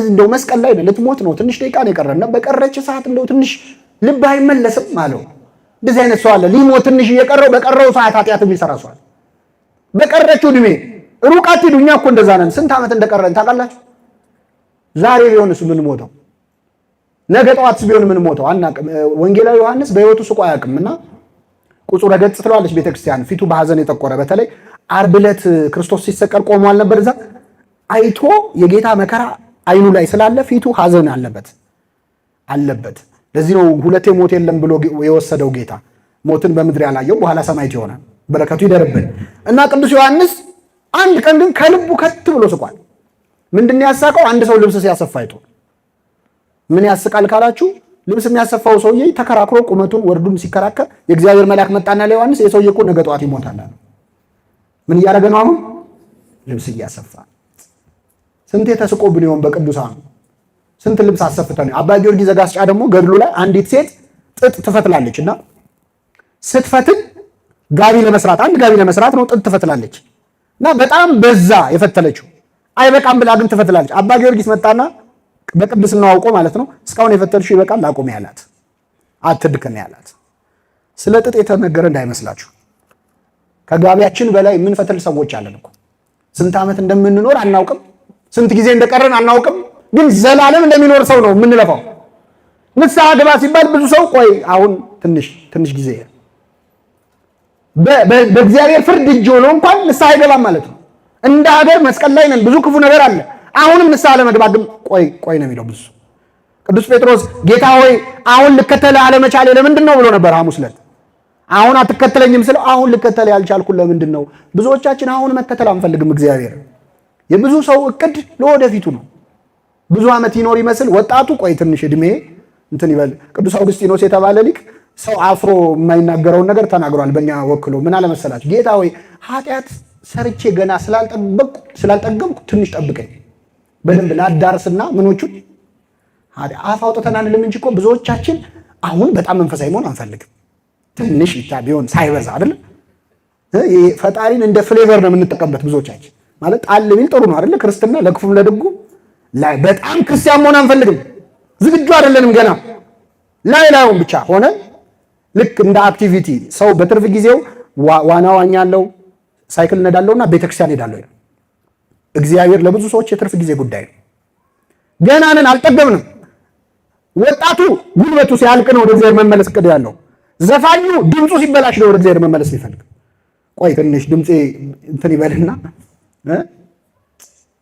እንደው መስቀል ላይ ልትሞት ነው፣ ትንሽ ደቂቃ ነው የቀረና በቀረች ሰዓት እንደው ትንሽ ልብ አይመለስም አለው። እንደዚህ አይነት ሰው አለ። ሊሞት ትንሽ እየቀረው በቀረው ሰዓት ኃጢአት የሚሰራ ሰው አለ። በቀረችው ዕድሜ ሩቅ አትሂዱ። እኛ እኮ እንደዛ ነን። ስንት ዓመት እንደቀረን ታውቃላችሁ? ዛሬ ቢሆንስ ምን ሞተው ነገ ጠዋትስ ቢሆን ምን ሞተው አናውቅም። ወንጌላዊ ዮሐንስ በሕይወቱ ስቆ አያውቅምና ቁጹረ ገጽ ትለዋለች ቤተክርስቲያን። ፊቱ በሐዘን የጠቆረ በተለይ ዓርብ ዕለት ክርስቶስ ሲሰቀል ቆሟል ነበር። እዛ አይቶ የጌታ መከራ አይኑ ላይ ስላለ ፊቱ ሐዘን አለበት። ለዚህ ነው ሁለቴ ሞት የለም ብሎ የወሰደው ጌታ ሞትን በምድር ያላየው በኋላ ሰማዕት ይሆናል። በረከቱ ይደርብን እና ቅዱስ ዮሐንስ አንድ ቀን ግን ከልቡ ከት ብሎ ስቋል። ምንድነው ያሳቀው? አንድ ሰው ልብስ ሲያሰፋ አይቶ። ምን ያስቃል ካላችሁ ልብስ የሚያሰፋው ሰውዬ ተከራክሮ ቁመቱን ወርዱን ሲከራከር የእግዚአብሔር መልአክ መጣና ለዮሐንስ የሰውዬ እኮ ነገ ጠዋት ይሞታል አለ። ምን እያደረገ ነው አሁን? ልብስ እያሰፋ። ስንት የተስቆብን ይሆን በቅዱሳኑ? ስንት ልብስ አሰፍተን። አባ ጊዮርጊስ ዘጋስጫ ደግሞ ገድሉ ላይ አንዲት ሴት ጥጥ ትፈትላለች እና ስትፈትል ጋቢ ለመስራት አንድ ጋቢ ለመስራት ነው ጥጥ ትፈትላለች እና በጣም በዛ የፈተለችው አይበቃም ብላ ግን ትፈትላለች። አባ ጊዮርጊስ መጣና በቅድስናው አውቆ ማለት ነው እስካሁን የፈተልሽው ይበቃል አቁም ያላት፣ አትድከም ያላት። ስለ ጥጥ የተነገረ እንዳይመስላችሁ። ከጋቢያችን በላይ የምንፈትል ሰዎች አለን እኮ። ስንት ዓመት እንደምንኖር አናውቅም፣ ስንት ጊዜ እንደቀረን አናውቅም። ግን ዘላለም እንደሚኖር ሰው ነው የምንለፋው። ንስሐ ግባ ሲባል ብዙ ሰው ቆይ አሁን ትንሽ ጊዜ በእግዚአብሔር ፍርድ እጅ ሆኖ እንኳን ንስሐ አይገባም ማለት ነው። እንደ ሀገር መስቀል ላይ ነን፣ ብዙ ክፉ ነገር አለ። አሁንም ንስሐ ለመግባት ግን ቆይ ነው የሚለው ብዙ። ቅዱስ ጴጥሮስ ጌታ ሆይ አሁን ልከተልህ አለመቻሌ ለምንድን ነው ብሎ ነበር ሐሙስ ዕለት። አሁን አትከተለኝም ስለው አሁን ልከተልህ ያልቻልኩት ለምንድን ነው? ብዙዎቻችን አሁን መከተል አንፈልግም እግዚአብሔር። የብዙ ሰው እቅድ ለወደፊቱ ነው። ብዙ ዓመት ይኖር ይመስል ወጣቱ ቆይ ትንሽ እድሜ እንትን ይበል። ቅዱስ አውግስጢኖስ የተባለ ሊቅ ሰው አፍሮ የማይናገረውን ነገር ተናግሯል። በእኛ ወክሎ ምን አለ መሰላችሁ? ጌታ ወይ ኃጢአት ሰርቼ ገና ስላልጠገብኩ ትንሽ ጠብቀኝ፣ በደንብ ላዳርስና ምኖቹን አፍ አውጥተን አንልም እንጂ እኮ ብዙዎቻችን አሁን በጣም መንፈሳዊ መሆን አንፈልግም። ትንሽ ብቻ ቢሆን ሳይበዛ አይደል? ፈጣሪን እንደ ፍሌቨር ነው የምንጠቀምበት ብዙዎቻችን። ማለት ጣል ቢል ጥሩ ነው አይደል? ክርስትና ለክፉም ለደጉ በጣም ክርስቲያን መሆን አንፈልግም። ዝግጁ አይደለንም ገና። ላዩን ብቻ ሆነ ልክ እንደ አክቲቪቲ ሰው በትርፍ ጊዜው ዋና ዋኛለው፣ ሳይክል ነዳለውና ቤተክርስቲያን ሄዳለሁ። እግዚአብሔር ለብዙ ሰዎች የትርፍ ጊዜ ጉዳይ ነው። ገና ነን፣ አልጠገብንም። ወጣቱ ጉልበቱ ሲያልቅ ነው ወደ እግዚአብሔር መመለስ እቅድ ያለው። ዘፋኙ ድምፁ ሲበላሽ ነው ወደ እግዚአብሔር መመለስ የሚፈልግ። ቆይ ትንሽ ድምፄ እንትን ይበልና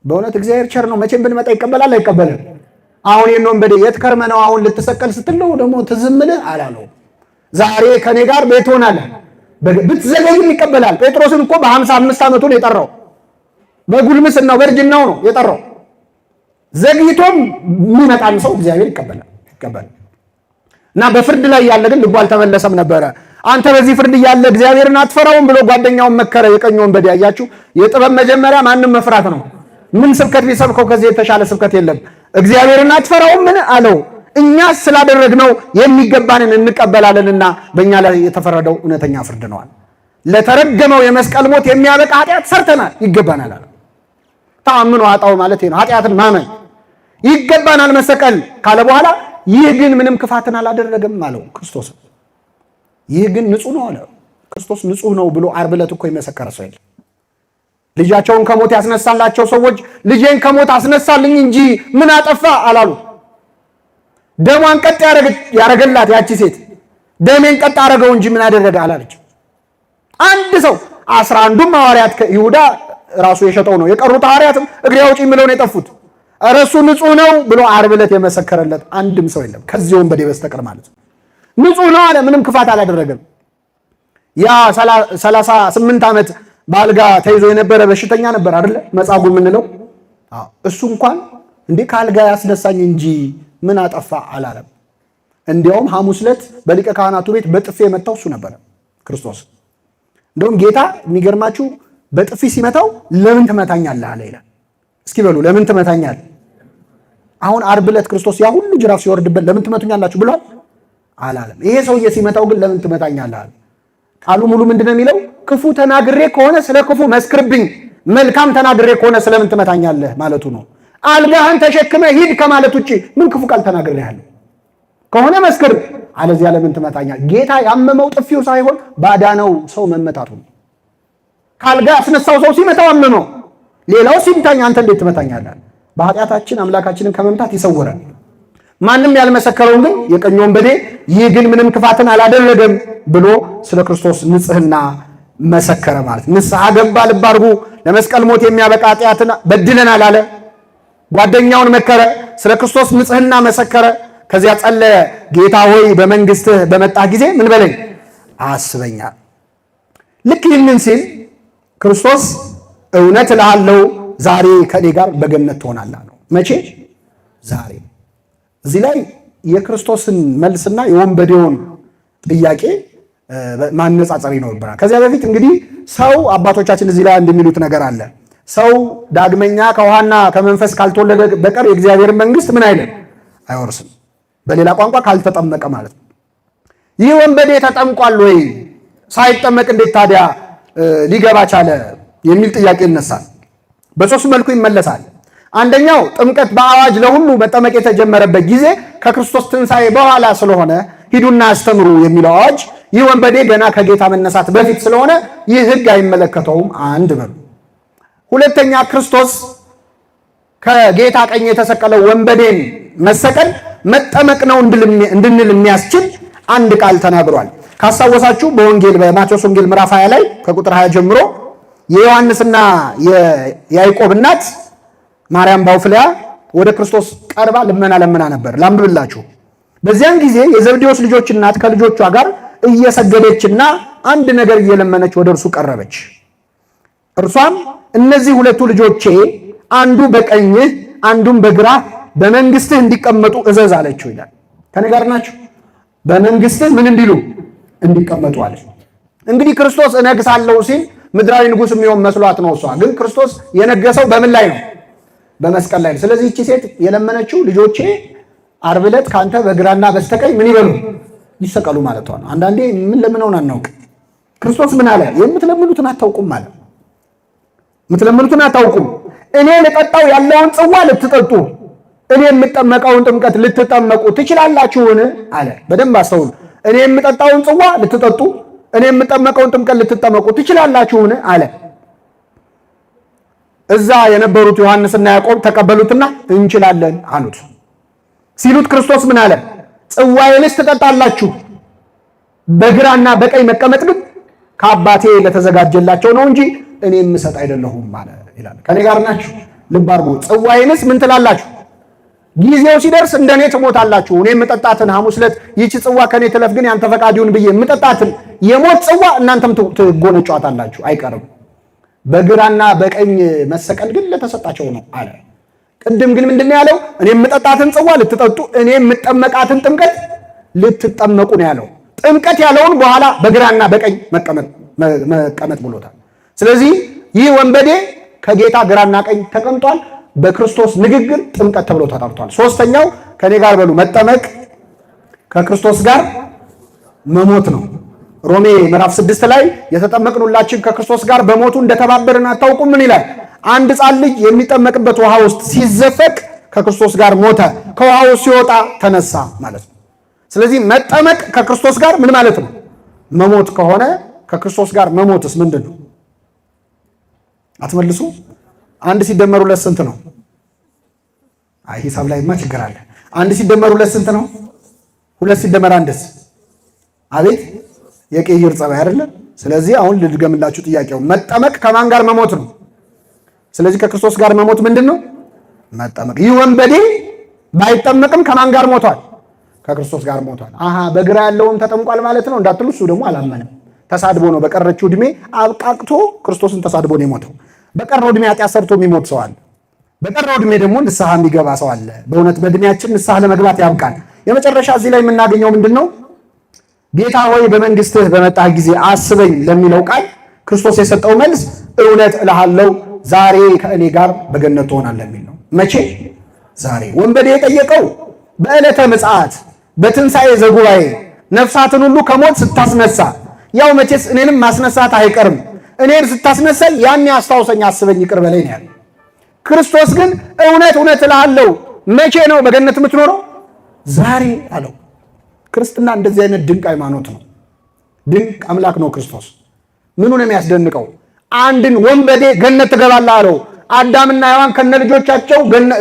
በእውነት እግዚአብሔር ቸር ነው። መቼም ብንመጣ ይቀበላል አይቀበልም? አሁን የነውን በደ የት ከርመ ነው አሁን ልትሰቀል ስትለው ደግሞ ትዝምልህ አላለው። ዛሬ ከኔ ጋር ቤት ሆናለህ። ብትዘገይም ይቀበላል። ጴጥሮስን እኮ በ55 ዓመቱ ነው የጠራው። በጉልምስናው በእርጅናው ነው የጠራው። ዘግይቶም የሚመጣን ሰው እግዚአብሔር ይቀበላል። እና በፍርድ ላይ ያለ ግን ልቡ አልተመለሰም ነበረ። አንተ በዚህ ፍርድ እያለ እግዚአብሔርን አትፈራውም ብሎ ጓደኛውን መከረ። የቀኘውን በዲ ያያችሁ። የጥበብ መጀመሪያ ማንም መፍራት ነው። ምን ስብከት ቢሰብከው ከዚህ የተሻለ ስብከት የለም። እግዚአብሔርን አትፈራውም ምን አለው? እኛ ስላደረግነው የሚገባንን እንቀበላለንና በእኛ ላይ የተፈረደው እውነተኛ ፍርድ ነዋል። ለተረገመው የመስቀል ሞት የሚያበቃ ኃጢአት ሰርተናል፣ ይገባናል አለ። ተአምኖ አጣው ማለት ነው ኃጢአትን ማመን። ይገባናል መሰቀል ካለ በኋላ ይህ ግን ምንም ክፋትን አላደረገም አለው ክርስቶስ። ይህ ግን ንጹህ ነው አለ ክርስቶስ። ንጹህ ነው ብሎ ዓርብ ዕለት እኮ የመሰከረ ሰው የለም። ልጃቸውን ከሞት ያስነሳላቸው ሰዎች ልጄን ከሞት አስነሳልኝ እንጂ ምን አጠፋ አላሉ። ደሟን ቀጥ ያረገላት ያቺ ሴት ደሜን ቀጥ አረገው እንጂ ምን አደረገ አላለች። አንድ ሰው 11ዱም ሐዋርያት ይሁዳ ራሱ የሸጠው ነው። የቀሩት ሐዋርያትም እግሬ አውጪኝ ብለው ነው የጠፉት። እረሱ ንጹህ ነው ብሎ ዓርብ ዕለት የመሰከረለት አንድም ሰው የለም ከዚህ ወንበዴ በስተቀር ማለት ነው። ንጹህ ነው አለ፣ ምንም ክፋት አላደረገም። ያ 38 ዓመት በአልጋ ተይዞ የነበረ በሽተኛ ነበር አይደለ? መጻጉዕ የምንለው እሱ እንኳን እንዴ ከአልጋ ያስነሳኝ እንጂ ምን አጠፋ አላለም። እንዲያውም ሐሙስ ዕለት በሊቀ ካህናቱ ቤት በጥፊ የመታው እሱ ነበረ ክርስቶስ። እንደውም ጌታ የሚገርማችሁ በጥፊ ሲመታው ለምን ትመታኛለህ አለ ይላል። እስኪ በሉ ለምን ትመታኛለህ? አሁን ዓርብ ዕለት ክርስቶስ ያ ሁሉ ጅራፍ ሲወርድበት ለምን ትመቱኛላችሁ ብሏል አላለም። ይሄ ሰውዬ ሲመታው ግን ለምን ትመታኛለህ አለ። ቃሉ ሙሉ ምንድነው የሚለው? ክፉ ተናግሬ ከሆነ ስለ ክፉ መስክርብኝ፣ መልካም ተናግሬ ከሆነ ስለምን ትመታኛለህ ማለቱ ነው። አልጋህን ተሸክመ ሂድ ከማለት ውጪ ምን ክፉ ቃል ተናግሬሃለሁ ከሆነ መስክር፣ አለዚያ ለምን ትመታኛለህ? ጌታ ያመመው ጥፊው ሳይሆን ባዳነው ሰው መመታቱ ነው። ካልጋ ያስነሳው ሰው ሲመታው አመመው፣ ሌላው ሲምታኝ አንተ እንዴት ትመታኛለህ? በኃጢአታችን አምላካችንን ከመምታት ይሰውረን። ማንም ያልመሰከረውን ግን የቀኝ ወንበዴ ይህ ግን ምንም ክፋትን አላደረገም ብሎ ስለ ክርስቶስ ንጽህና መሰከረ ማለት። ንስሐ ገባ፣ ልብ አድርጉ። ለመስቀል ሞት የሚያበቃ ኃጢአትን በድለናል አለ። ጓደኛውን መከረ፣ ስለ ክርስቶስ ንጽህና መሰከረ። ከዚያ ጸለየ፣ ጌታ ሆይ በመንግስትህ በመጣህ ጊዜ ምን በለኝ አስበኛ። ልክ ይህንን ሲል ክርስቶስ እውነት እልሃለሁ ዛሬ ከኔ ጋር በገነት ትሆናለህ ነው። መቼ? ዛሬ። እዚህ ላይ የክርስቶስን መልስና የወንበዴውን ጥያቄ ማነጻጸር ይኖርብናል። ከዚያ በፊት እንግዲህ ሰው አባቶቻችን እዚህ ላይ እንደሚሉት ነገር አለ። ሰው ዳግመኛ ከውሃና ከመንፈስ ካልተወለደ በቀር የእግዚአብሔርን መንግስት ምን አይልም አይወርስም። በሌላ ቋንቋ ካልተጠመቀ ማለት ነው። ይህ ወንበዴ ተጠምቋል ወይ? ሳይጠመቅ እንዴት ታዲያ ሊገባ ቻለ የሚል ጥያቄ ይነሳል። በሶስት መልኩ ይመለሳል። አንደኛው ጥምቀት በአዋጅ ለሁሉ መጠመቅ የተጀመረበት ጊዜ ከክርስቶስ ትንሣኤ በኋላ ስለሆነ ሂዱና አስተምሩ የሚለው አዋጅ ይህ ወንበዴ ገና ከጌታ መነሳት በፊት ስለሆነ ይህ ሕግ አይመለከተውም። አንድ በሉ። ሁለተኛ ክርስቶስ ከጌታ ቀኝ የተሰቀለው ወንበዴን መሰቀል መጠመቅ ነው እንድንል የሚያስችል አንድ ቃል ተናግሯል። ካስታወሳችሁ በወንጌል በማቴዎስ ወንጌል ምዕራፍ 20 ላይ ከቁጥር 20 ጀምሮ የዮሐንስና የያዕቆብ እናት ማርያም ባውፍልያ ወደ ክርስቶስ ቀርባ ልመና ለምና ነበር። ላንብብላችሁ። በዚያን ጊዜ የዘብዴዎስ ልጆች እናት ከልጆቿ ጋር እየሰገደችና አንድ ነገር እየለመነች ወደ እርሱ ቀረበች። እርሷም እነዚህ ሁለቱ ልጆቼ አንዱ በቀኝህ አንዱም በግራህ በመንግስትህ እንዲቀመጡ እዘዝ አለችው ይላል። ከኔ ጋር ናችሁ? በመንግስትህ ምን እንዲሉ እንዲቀመጡ አለ። እንግዲህ ክርስቶስ እነግሳለሁ ሲል ምድራዊ ንጉሥ የሚሆን መስሏት ነው። እሷ ግን ክርስቶስ የነገሰው በምን ላይ ነው? በመስቀል ላይ ነው። ስለዚህ እቺ ሴት የለመነችው ልጆቼ ዓርብ ዕለት ካንተ በግራና በስተቀኝ ምን ይበሉ ይሰቀሉ ማለት ነው። አንዳንዴ ምን ለምነውን አናውቅ። ክርስቶስ ምን አለ? የምትለምኑትን አታውቁም ማለት የምትለምኑትን አታውቁም። እኔ ልጠጣው ያለውን ጽዋ ልትጠጡ፣ እኔ የምጠመቀውን ጥምቀት ልትጠመቁ ትችላላችሁን አለ። በደንብ አስተውሉ። እኔ የምጠጣውን ጽዋ ልትጠጡ፣ እኔ የምጠመቀውን ጥምቀት ልትጠመቁ ትችላላችሁን አለ። እዛ የነበሩት ዮሐንስና ያዕቆብ ተቀበሉትና እንችላለን አሉት። ሲሉት ክርስቶስ ምን አለ? ጽዋዬንስ ትጠጣላችሁ፣ በግራና በቀኝ መቀመጥ ግን ከአባቴ ለተዘጋጀላቸው ነው እንጂ እኔ የምሰጥ አይደለሁም ማለት ይላል። ከኔ ጋር ናችሁ? ልብ አድርጉ። ጽዋዬንስ ምን ትላላችሁ? ጊዜው ሲደርስ እንደኔ ትሞታላችሁ። እኔ የምጠጣትን ሐሙስ ዕለት ይህች ጽዋ ከኔ ትለፍ ግን ያንተ ፈቃድ ይሁን ብዬ የምጠጣትን የሞት ጽዋ እናንተም ትጎነጯታላችሁ፣ አይቀርም። በግራና በቀኝ መሰቀል ግን ለተሰጣቸው ነው አለ። ቅድም ግን ምንድን ነው ያለው? እኔ የምጠጣትን ጽዋ ልትጠጡ፣ እኔ የምጠመቃትን ጥምቀት ልትጠመቁ ነው ያለው። ጥምቀት ያለውን በኋላ በግራና በቀኝ መቀመጥ ብሎታል። ስለዚህ ይህ ወንበዴ ከጌታ ግራና ቀኝ ተቀምጧል። በክርስቶስ ንግግር ጥምቀት ተብሎ ተጠርቷል። ሶስተኛው ከኔ ጋር በሉ መጠመቅ ከክርስቶስ ጋር መሞት ነው። ሮሜ ምዕራፍ 6 ላይ የተጠመቅኑላችን ከክርስቶስ ጋር በሞቱ እንደተባበርን አታውቁም? ምን ይላል? አንድ ሕፃን ልጅ የሚጠመቅበት ውሃ ውስጥ ሲዘፈቅ ከክርስቶስ ጋር ሞተ፣ ከውሃ ውስጥ ሲወጣ ተነሳ ማለት ነው። ስለዚህ መጠመቅ ከክርስቶስ ጋር ምን ማለት ነው? መሞት ከሆነ ከክርስቶስ ጋር መሞትስ ምንድን ነው? አትመልሱ። አንድ ሲደመር ሁለት ስንት ነው? አይ ሂሳብ ላይማ ችግር አለ። አንድ ሲደመር ሁለት ስንት ነው? ሁለት ሲደመር አንድስ? አቤት የቅይር ጸባይ አይደለ? ስለዚህ አሁን ልድገምላችሁ ጥያቄው። መጠመቅ ከማን ጋር መሞት ነው? ስለዚህ ከክርስቶስ ጋር መሞት ምንድን ነው? መጠመቅ። ይህ ወንበዴ ባይጠመቅም ከማን ጋር ሞቷል? ከክርስቶስ ጋር ሞቷል። አሃ በግራ ያለውን ተጠምቋል ማለት ነው እንዳትሉ፣ እሱ ደግሞ አላመንም። ተሳድቦ ነው። በቀረችው ዕድሜ አብቃቅቶ ክርስቶስን ተሳድቦ ነው የሞተው። በቀረው ዕድሜ ኃጢአት ሰርቶ የሚሞት ሰው አለ። በቀረው ዕድሜ ደግሞ ንስሐ የሚገባ ሰው አለ። በእውነት በዕድሜያችን ንስሐ ለመግባት ያብቃል። የመጨረሻ እዚህ ላይ የምናገኘው ምንድን ነው? ጌታ ሆይ በመንግስትህ በመጣህ ጊዜ አስበኝ ለሚለው ቃል ክርስቶስ የሰጠው መልስ እውነት እልሃለሁ ዛሬ ከእኔ ጋር በገነት ትሆናለህ የሚል ነው። መቼ? ዛሬ። ወንበዴ የጠየቀው በዕለተ ምጽአት በትንሣኤ ዘጉባኤ ነፍሳትን ሁሉ ከሞት ስታስነሳ፣ ያው መቼስ እኔንም ማስነሳት አይቀርም፣ እኔን ስታስነሳኝ ያኔ አስታውሰኝ፣ አስበኝ፣ ይቅር በለኝ ነው ያለው። ክርስቶስ ግን እውነት እውነት እልሃለሁ መቼ ነው በገነት የምትኖረው? ዛሬ አለው። ክርስትና እንደዚህ አይነት ድንቅ ሃይማኖት ነው። ድንቅ አምላክ ነው ክርስቶስ። ምኑ ነው የሚያስደንቀው? አንድን ወንበዴ ገነት ትገባለህ አለው። አዳምና ሔዋን ከነ ልጆቻቸው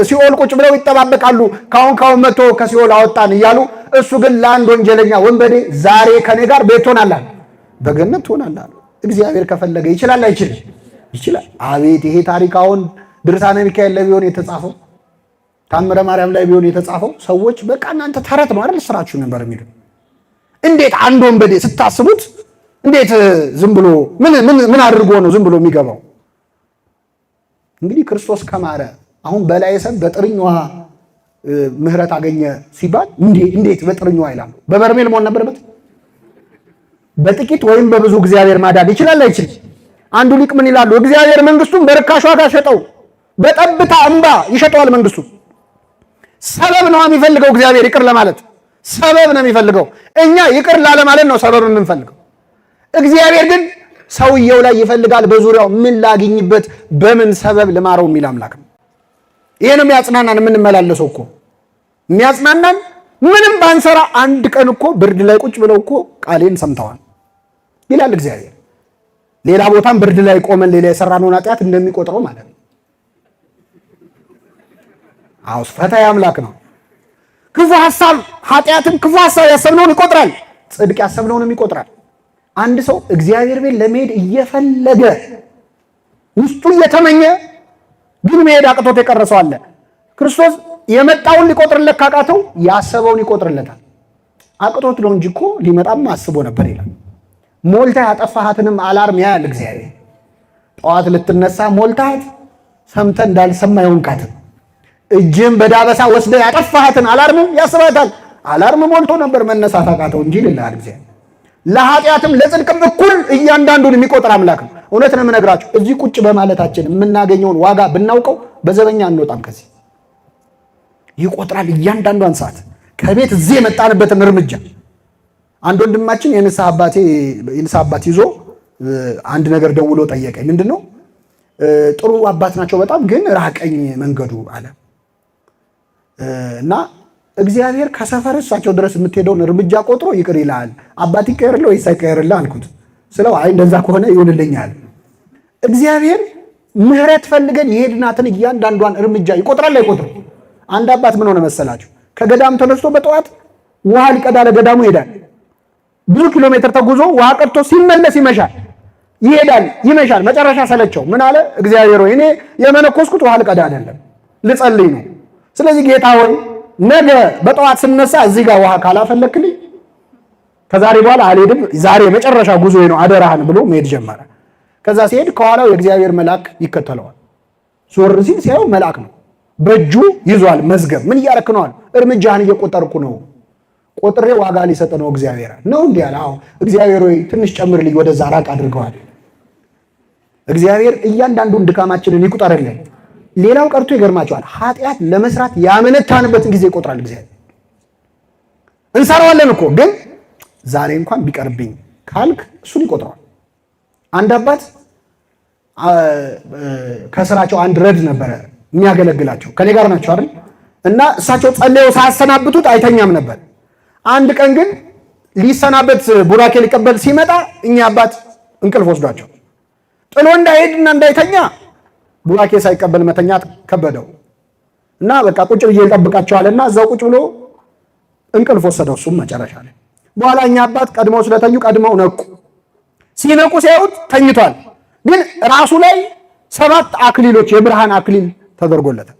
ሲኦል ቁጭ ብለው ይጠባበቃሉ። ካሁን መጥቶ ከሲኦል አወጣን እያሉ፣ እሱ ግን ለአንድ ወንጀለኛ ወንበዴ ዛሬ ከኔ ጋር ቤት ትሆናለህ፣ በገነት ትሆናለህ አለው። እግዚአብሔር ከፈለገ ይችላል አይችልም? ይችላል። አቤት ይሄ ታሪክ አሁን ድርሳነ ሚካኤል ላይ ቢሆን የተጻፈው፣ ታምረ ማርያም ላይ ቢሆን የተጻፈው፣ ሰዎች በቃ እናንተ ተረት ነው አይደል ስራችሁ ነበር የሚሉ። እንዴት አንድ ወንበዴ ስታስቡት እንዴት ዝም ብሎ ምን አድርጎ ነው ዝም ብሎ የሚገባው? እንግዲህ ክርስቶስ ከማረ አሁን በላይ ሰብ በጥርኝ ውሃ ምህረት አገኘ ሲባል እንዴት በጥርኝ ውሃ ይላሉ? በበርሜል መሆን ነበረበት? በጥቂት ወይም በብዙ እግዚአብሔር ማዳን ይችላል አይችልም? አንዱ ሊቅ ምን ይላሉ? እግዚአብሔር መንግስቱን በርካሽ ዋጋ ሸጠው፣ በጠብታ እንባ ይሸጠዋል መንግስቱ። ሰበብ ነው የሚፈልገው እግዚአብሔር ይቅር ለማለት ሰበብ ነው የሚፈልገው። እኛ ይቅር ላለማለት ነው ሰበብ የምንፈልገው። እግዚአብሔር ግን ሰውየው ላይ ይፈልጋል። በዙሪያው ምን ላግኝበት፣ በምን ሰበብ ልማረው የሚል አምላክ ነው። ይሄ ነው የሚያጽናናን። የምንመላለሰው እኮ የሚያጽናናን ምንም ባንሰራ አንድ ቀን እኮ ብርድ ላይ ቁጭ ብለው እኮ ቃሌን ሰምተዋል ይላል እግዚአብሔር። ሌላ ቦታም ብርድ ላይ ቆመን ሌላ የሰራነውን ኃጢአት እንደሚቆጥረው ማለት ነው። አውስ ፈታኝ አምላክ ነው። ክፉ ሐሳብ ኃጢአትን ክፉ ሐሳብ ያሰብነውን ይቆጥራል፣ ጽድቅ ያሰብነውንም ይቆጥራል። አንድ ሰው እግዚአብሔር ቤት ለመሄድ እየፈለገ ውስጡ እየተመኘ ግን መሄድ አቅቶት የቀረሰው አለ። ክርስቶስ የመጣውን ሊቆጥርለት ካቃተው ያሰበውን ይቆጥርለታል። አቅቶት ነው እንጂ እኮ ሊመጣም አስቦ ነበር ይላል። ሞልታ ያጠፋሃትንም አላርም ያያል እግዚአብሔር። ጠዋት ልትነሳ ሞልታት ሰምተ እንዳልሰማ ይሆንካት እጅም በዳበሳ ወስደ ያጠፋሃትን አላርም ያስባታል። አላርም ሞልቶ ነበር መነሳት አቃተው እንጂ ይላል እግዚአብሔር። ለኃጢአትም ለጽድቅም እኩል እያንዳንዱን የሚቆጥር አምላክ ነው። እውነት ነው የምነግራችሁ፣ እዚህ ቁጭ በማለታችን የምናገኘውን ዋጋ ብናውቀው በዘበኛ አንወጣም ከዚህ። ይቆጥራል እያንዳንዷን ሰዓት፣ ከቤት እዚህ የመጣንበትን እርምጃ። አንድ ወንድማችን የንስሐ አባት ይዞ አንድ ነገር ደውሎ ጠየቀኝ። ምንድነው? ጥሩ አባት ናቸው በጣም ግን ራቀኝ መንገዱ አለ እና እግዚአብሔር ከሰፈር እሳቸው ድረስ የምትሄደውን እርምጃ ቆጥሮ ይቅር ይላል። አባት ይቀየርልህ ወይስ አይቀየርልህ አልኩት። ስለው አይ እንደዛ ከሆነ ይሆንልኛል። እግዚአብሔር ምሕረት ፈልገን የሄድናትን እያንዳንዷን እርምጃ ይቆጥራል አይቆጥርም? አንድ አባት ምን ሆነ መሰላችሁ? ከገዳም ተነስቶ በጠዋት ውሃ ሊቀዳ ለገዳሙ ይሄዳል። ብዙ ኪሎ ሜትር ተጉዞ ውሃ ቀድቶ ሲመለስ ይመሻል። ይሄዳል፣ ይመሻል። መጨረሻ ሰለቸው። ምን አለ? እግዚአብሔር ሆይ እኔ የመነኮስኩት ውሃ ልቀዳ አይደለም ልጸልይ ነው። ስለዚህ ጌታ ሆይ ነገ በጠዋት ስነሳ እዚህ ጋር ውሃ ካላፈለክልኝ ከዛሬ በኋላ አልሄድም፣ ዛሬ የመጨረሻ ጉዞዬ ነው አደራህን ብሎ መሄድ ጀመረ። ከዛ ሲሄድ ከኋላው የእግዚአብሔር መልአክ ይከተለዋል። ዞር ሲል ሲያየው መልአክ ነው፣ በእጁ ይዟል መዝገብ። ምን እያረክ ነው አለ። እርምጃህን እየቆጠርኩ ነው፣ ቆጥሬ ዋጋ ሊሰጥ ነው እግዚአብሔር ነው እንዲህ አለ። አዎ እግዚአብሔር ሆይ ትንሽ ጨምርልኝ፣ ወደዛ ራቅ አድርገዋል። እግዚአብሔር እያንዳንዱን ድካማችንን ይቁጠርልን። ሌላው ቀርቶ ይገርማቸዋል፣ ኃጢአት ለመስራት ያመነታንበትን ጊዜ ይቆጥራል እግዚአብሔር። እንሰራዋለን እኮ ግን ዛሬ እንኳን ቢቀርብኝ ካልክ እሱን ይቆጥረዋል። አንድ አባት ከስራቸው አንድ ረድ ነበረ የሚያገለግላቸው፣ ከኔ ጋር ናቸው አይደል? እና እሳቸው ጸልየው ሳያሰናብቱት አይተኛም ነበር። አንድ ቀን ግን ሊሰናበት ቡራኬ ሊቀበል ሲመጣ እኛ አባት እንቅልፍ ወስዷቸው ጥሎ እንዳይሄድና እንዳይተኛ ቡራኬ ሳይቀበል መተኛት ከበደው እና በቃ ቁጭ ብዬ እንጠብቃቸዋልና እዛው ቁጭ ብሎ እንቅልፍ ወሰደው እሱም መጨረሻ ላይ። በኋላ እኛ አባት ቀድመው ስለተኙ ቀድመው ነቁ። ሲነቁ ሲያዩት ተኝቷል፣ ግን ራሱ ላይ 7 አክሊሎች የብርሃን አክሊል ተደርጎለታል።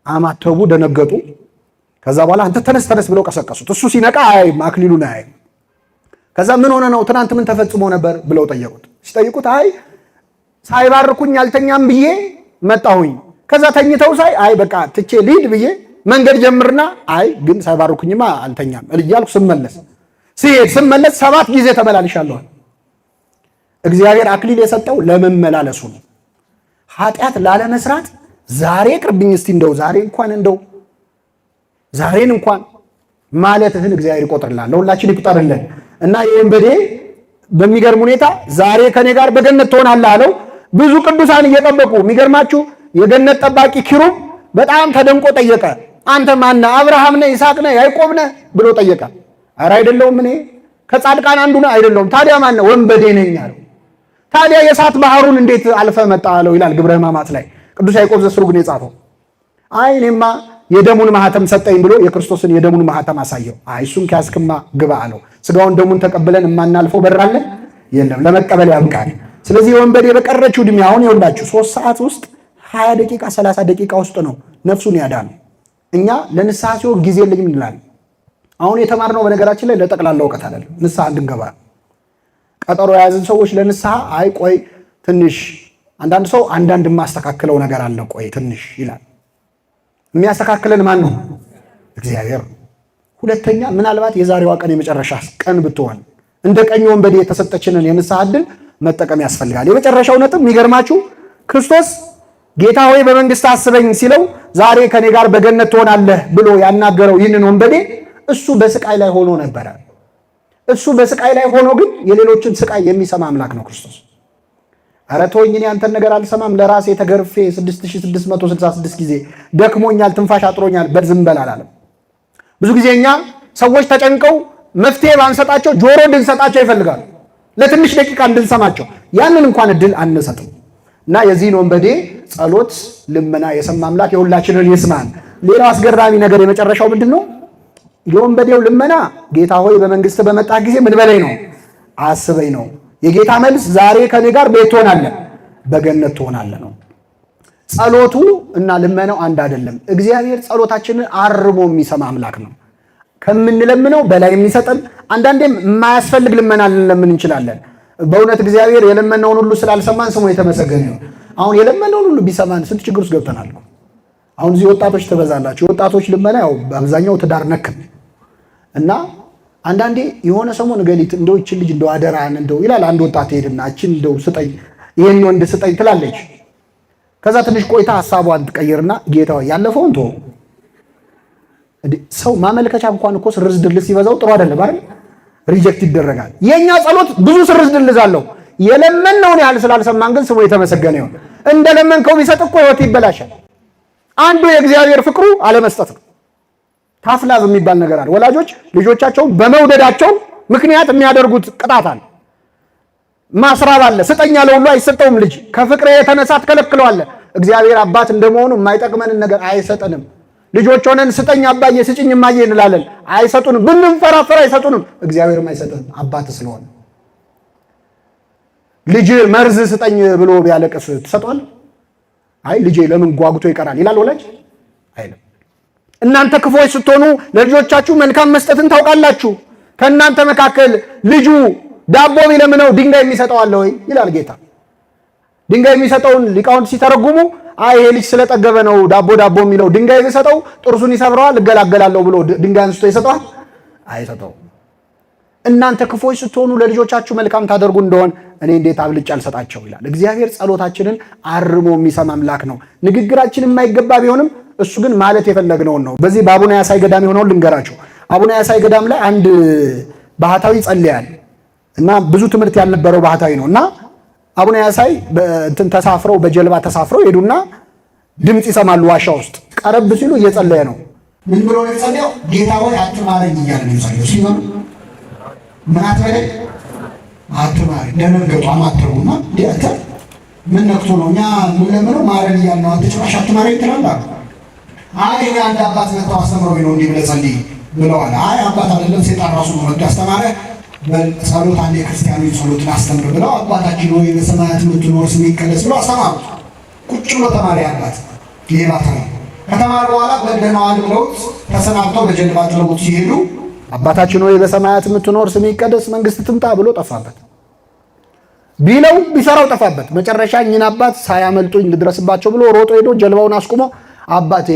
አማተቡ፣ ደነገጡ። ከዛ በኋላ አንተ ተነስ ተነስ ብለው ቀሰቀሱት። እሱ ሲነቃ አያይም፣ አክሊሉን አያይም። ከዛ ምን ሆነ ነው ትናንት ምን ተፈጽሞ ነበር ብለው ጠየቁት። ሲጠይቁት አይ ሳይባርኩኝ አልተኛም ብዬ መጣሁኝ። ከዛ ተኝተው ሳይ አይ በቃ ትቼ ልሂድ ብዬ መንገድ ጀምርና አይ ግን ሳይባርኩኝማ አልተኛም እያልኩ ስመለስ 7 ጊዜ ተመላልሻለሁ። እግዚአብሔር አክሊል የሰጠው ለመመላለሱ ነው። ኃጢአት ላለመስራት ዛሬ ቅርብኝ እስቲ እንደው ዛሬን እንኳን ማለትህን እግዚአብሔር ይቆጥርላል። ለሁላችን ይቆጥርልን እና የወንበዴ በሚገርም ሁኔታ ዛሬ ከኔ ጋር በገነት ትሆናለህ አለው። ብዙ ቅዱሳን እየጠበቁ የሚገርማችሁ የገነት ጠባቂ ኪሩብ በጣም ተደንቆ ጠየቀ። አንተ ማን ነህ? አብርሃም ነህ? ይስሐቅ ነህ? ያዕቆብ ነህ ብሎ ጠየቀ። ኧረ አይደለሁም፣ እኔ ከጻድቃን አንዱ ነህ። አይደለሁም። ታዲያ ማን ነህ? ወንበዴ ነኝ አለው። ታዲያ የእሳት ባህሩን እንዴት አልፈ መጣ አለው ይላል ግብረ ሕማማት ላይ ቅዱስ ያዕቆብ ዘስሩግ የጻፈው። አይ እኔማ የደሙን ማህተም ሰጠኝ ብሎ የክርስቶስን የደሙን ማህተም አሳየው። አይ እሱን ከያዝክማ ግባ አለው። ስጋውን ደሙን ተቀብለን የማናልፈው በራለን የለም፣ ለመቀበል ያብቃል። ስለዚህ የወንበዴ በቀረችው ዕድሜ አሁን ይኸውላችሁ 3 ሰዓት ውስጥ 20 ደቂቃ 30 ደቂቃ ውስጥ ነው ነፍሱን ያዳነው። እኛ ለንስሐ ሲሆን ጊዜ የለኝም እንላለን። አሁን የተማርነው በነገራችን ላይ ለጠቅላላ እውቀት አይደለም፣ ንስሐ እንድንገባ ቀጠሮ የያዝን ሰዎች ለንስሐ አይ ቆይ ትንሽ አንዳንድ ሰው አንዳንድ የማስተካክለው ነገር አለ ቆይ ትንሽ ይላል። የሚያስተካክለን ማን ነው? እግዚአብሔር። ሁለተኛ ምናልባት የዛሬዋ ቀን የመጨረሻ ቀን ብትሆን እንደ ቀኝ ወንበዴ የተሰጠችንን የንስሐ ዕድል መጠቀም ያስፈልጋል። የመጨረሻው ነጥብ የሚገርማችሁ ክርስቶስ ጌታ ሆይ በመንግስት አስበኝ ሲለው ዛሬ ከኔ ጋር በገነት ትሆናለህ ብሎ ያናገረው ይህንን ወንበዴ እሱ በስቃይ ላይ ሆኖ ነበረ። እሱ በስቃይ ላይ ሆኖ ግን የሌሎችን ስቃይ የሚሰማ አምላክ ነው ክርስቶስ። ኧረ ተወኝ እኔ አንተን ነገር አልሰማም፣ ለራሴ ተገርፌ 6666 ጊዜ ደክሞኛል፣ ትንፋሽ አጥሮኛል፣ በዝም በል አላለም። ብዙ ጊዜ እኛ ሰዎች ተጨንቀው መፍትሄ ባንሰጣቸው ጆሮ እንድንሰጣቸው ይፈልጋሉ፣ ለትንሽ ደቂቃ እንድንሰማቸው። ያንን እንኳን እድል አንሰጥም። እና የዚህን ወንበዴ ጸሎት፣ ልመና የሰማ አምላክ የሁላችንን ይስማን። ሌላው አስገራሚ ነገር የመጨረሻው ምንድን ነው? የወንበዴው ልመና ጌታ ሆይ በመንግስት በመጣህ ጊዜ ምን በለኝ ነው? አስበኝ ነው። የጌታ መልስ ዛሬ ከኔ ጋር ቤት ትሆናለህ፣ በገነት ትሆናለህ ነው። ጸሎቱ እና ልመናው አንድ አይደለም። እግዚአብሔር ጸሎታችንን አርሞ የሚሰማ አምላክ ነው። ከምንለምነው በላይ የሚሰጠን፣ አንዳንዴም የማያስፈልግ ልመና ልንለምን እንችላለን። በእውነት እግዚአብሔር የለመነውን ሁሉ ስላልሰማን ስሙ የተመሰገነ ነው። አሁን የለመነውን ሁሉ ቢሰማን ስንት ችግር ውስጥ ገብተናል። አሁን እዚህ ወጣቶች ትበዛላችሁ። የወጣቶች ልመና ያው በአብዛኛው ትዳር ነክ፣ እና አንዳንዴ የሆነ ሰሞን ገሊት እንደው እቺ ልጅ እንደው አደራን እንደው ይላል አንድ ወጣት ሄድና እቺን እንደው ስጠኝ ይሄን ወንድ ስጠኝ ትላለች። ከዛ ትንሽ ቆይታ ሐሳቧን ትቀይርና ጌታው ያለፈውን ተው። ሰው ማመልከቻ እንኳን እኮ ስርዝ ድልስ ይበዛው ጥሩ አይደለም አይደል? ሪጀክት ይደረጋል። የኛ ጸሎት ብዙ ስርዝ ድልዝ አለው። የለመነውን ያህል ስላልሰማን ግን ስሙ የተመሰገነ ይሁን። እንደለመንከው ቢሰጥ እኮ ህይወት ይበላሻል። አንዱ የእግዚአብሔር ፍቅሩ አለመስጠት ነው። ታፍላዝ የሚባል ነገር አለ። ወላጆች ልጆቻቸውን በመውደዳቸው ምክንያት የሚያደርጉት ቅጣት አለ። ማስራብ አለ። ስጠኝ ያለው ሁሉ አይሰጠውም። ልጅ ከፍቅር የተነሳ ትከለክለዋለህ። እግዚአብሔር አባት እንደመሆኑ የማይጠቅመንን ነገር አይሰጠንም። ልጆች ሆነን ስጠኝ አባዬ ስጭኝ እማዬ እንላለን፣ አይሰጡንም። ብንፈራፈር አይሰጡንም። እግዚአብሔርም አይሰጠንም አባት ስለሆነ። ልጅ መርዝ ስጠኝ ብሎ ቢያለቅስ ትሰጠዋለህ? አይ ልጄ ለምን ጓጉቶ ይቀራል ይላል ወላጅ አይልም። እናንተ ክፉዎች ስትሆኑ ለልጆቻችሁ መልካም መስጠትን ታውቃላችሁ። ከእናንተ መካከል ልጁ ዳቦ ቢለምነው ድንጋይ የሚሰጠው አለ ወይ ይላል ጌታ። ድንጋይ የሚሰጠውን ሊቃውንት ሲተረጉሙ አይ ይሄ ልጅ ስለጠገበ ነው ዳቦ ዳቦ የሚለው፣ ድንጋይ ቢሰጠው ጥርሱን ይሰብረዋል እገላገላለሁ ብሎ ድንጋይ አንስቶ ይሰጠዋል? አይሰጠው። እናንተ ክፉዎች ስትሆኑ ለልጆቻችሁ መልካም ታደርጉ እንደሆን እኔ እንዴት አብልጬ አልሰጣቸው ይላል እግዚአብሔር። ጸሎታችንን አርሞ የሚሰማ አምላክ ነው። ንግግራችን የማይገባ ቢሆንም እሱ ግን ማለት የፈለግነውን ነው። በዚህ በአቡነ ያሳይ ገዳም የሆነውን ልንገራችሁ። አቡነ ያሳይ ገዳም ላይ አንድ ባህታዊ ጸልያል እና ብዙ ትምህርት ያልነበረው ባህታዊ ነው እና አቡነ ያሳይ እንትን ተሳፍረው በጀልባ ተሳፍረው ሄዱና ድምፅ ይሰማሉ። ዋሻ ውስጥ ቀረብ ሲሉ እየጸለየ ነው። ምን ብሎ ነው የጸለየው? ጌታ ሆይ አትማረኝ እያለ ነው የጸለየው። ሲሆን ምን አትበለኝ አትማረኝ ደነገጡ። አማተሩና ዲያተ ምን ነክቶ ነው እኛ ምን ለምነው ማረን እያለ ነው አንተ ጭራሽ አትማረኝ ትላለህ? አይ እኔ አንድ አባት መጥተው አስተምረው ነው እንዲህ ብለህ ጸልይ ብለዋል። አይ አባት አይደለም ሴጣን ራሱ ነው መጥቶ ያስተማረ በጸሎት አንድ የክርስቲያኖች ጸሎትን አስተምር ብለው አባታችን ሆይ በሰማያት የምትኖር ስምህ ይቀደስ ብለው አስተማሩት። ቁጭ ብሎ ተማሪ አባት ሌባታ ከተማሩ በኋላ በደህናዋል ብለውት ተሰናብተው በጀልባ ጥለውት ሲሄዱ አባታችን ሆይ በሰማያት የምትኖር ስምህ ይቀደስ መንግስት ትምጣ ብሎ ጠፋበት። ቢለው ቢሰራው ጠፋበት። መጨረሻ እኚህን አባት ሳያመልጡኝ ልድረስባቸው ብሎ ሮጦ ሄዶ ጀልባውን አስቁሞ አባቴ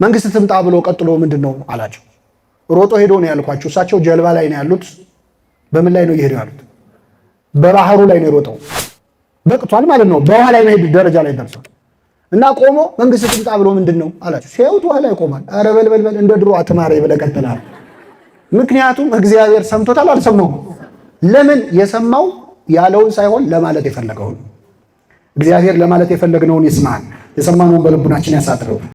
መንግስት ትምጣ ብሎ ቀጥሎ ምንድነው አላቸው። ሮጦ ሄዶ ነው ያልኳችሁ። እሳቸው ጀልባ ላይ ነው ያሉት። በምን ላይ ነው እየሄዱ ያሉት? በባህሩ ላይ ነው የሮጠው። በቅቷል ማለት ነው። በውሃ ላይ መሄድ ደረጃ ላይ ደርሷል። እና ቆሞ መንግስት ትምጣ ብሎ ምንድነው አላቸው። ሲያዩት ውሃ ላይ ቆሟል። ኧረ በልበልበል እንደ ድሮ አትማረ ብለህ ቀጥላል። ምክንያቱም እግዚአብሔር ሰምቶታል አልሰማውም? ለምን የሰማው ያለውን ሳይሆን ለማለት የፈለገውን። እግዚአብሔር ለማለት የፈለግነውን ይስማል። የሰማነውን በልቡናችን ያሳጥረው።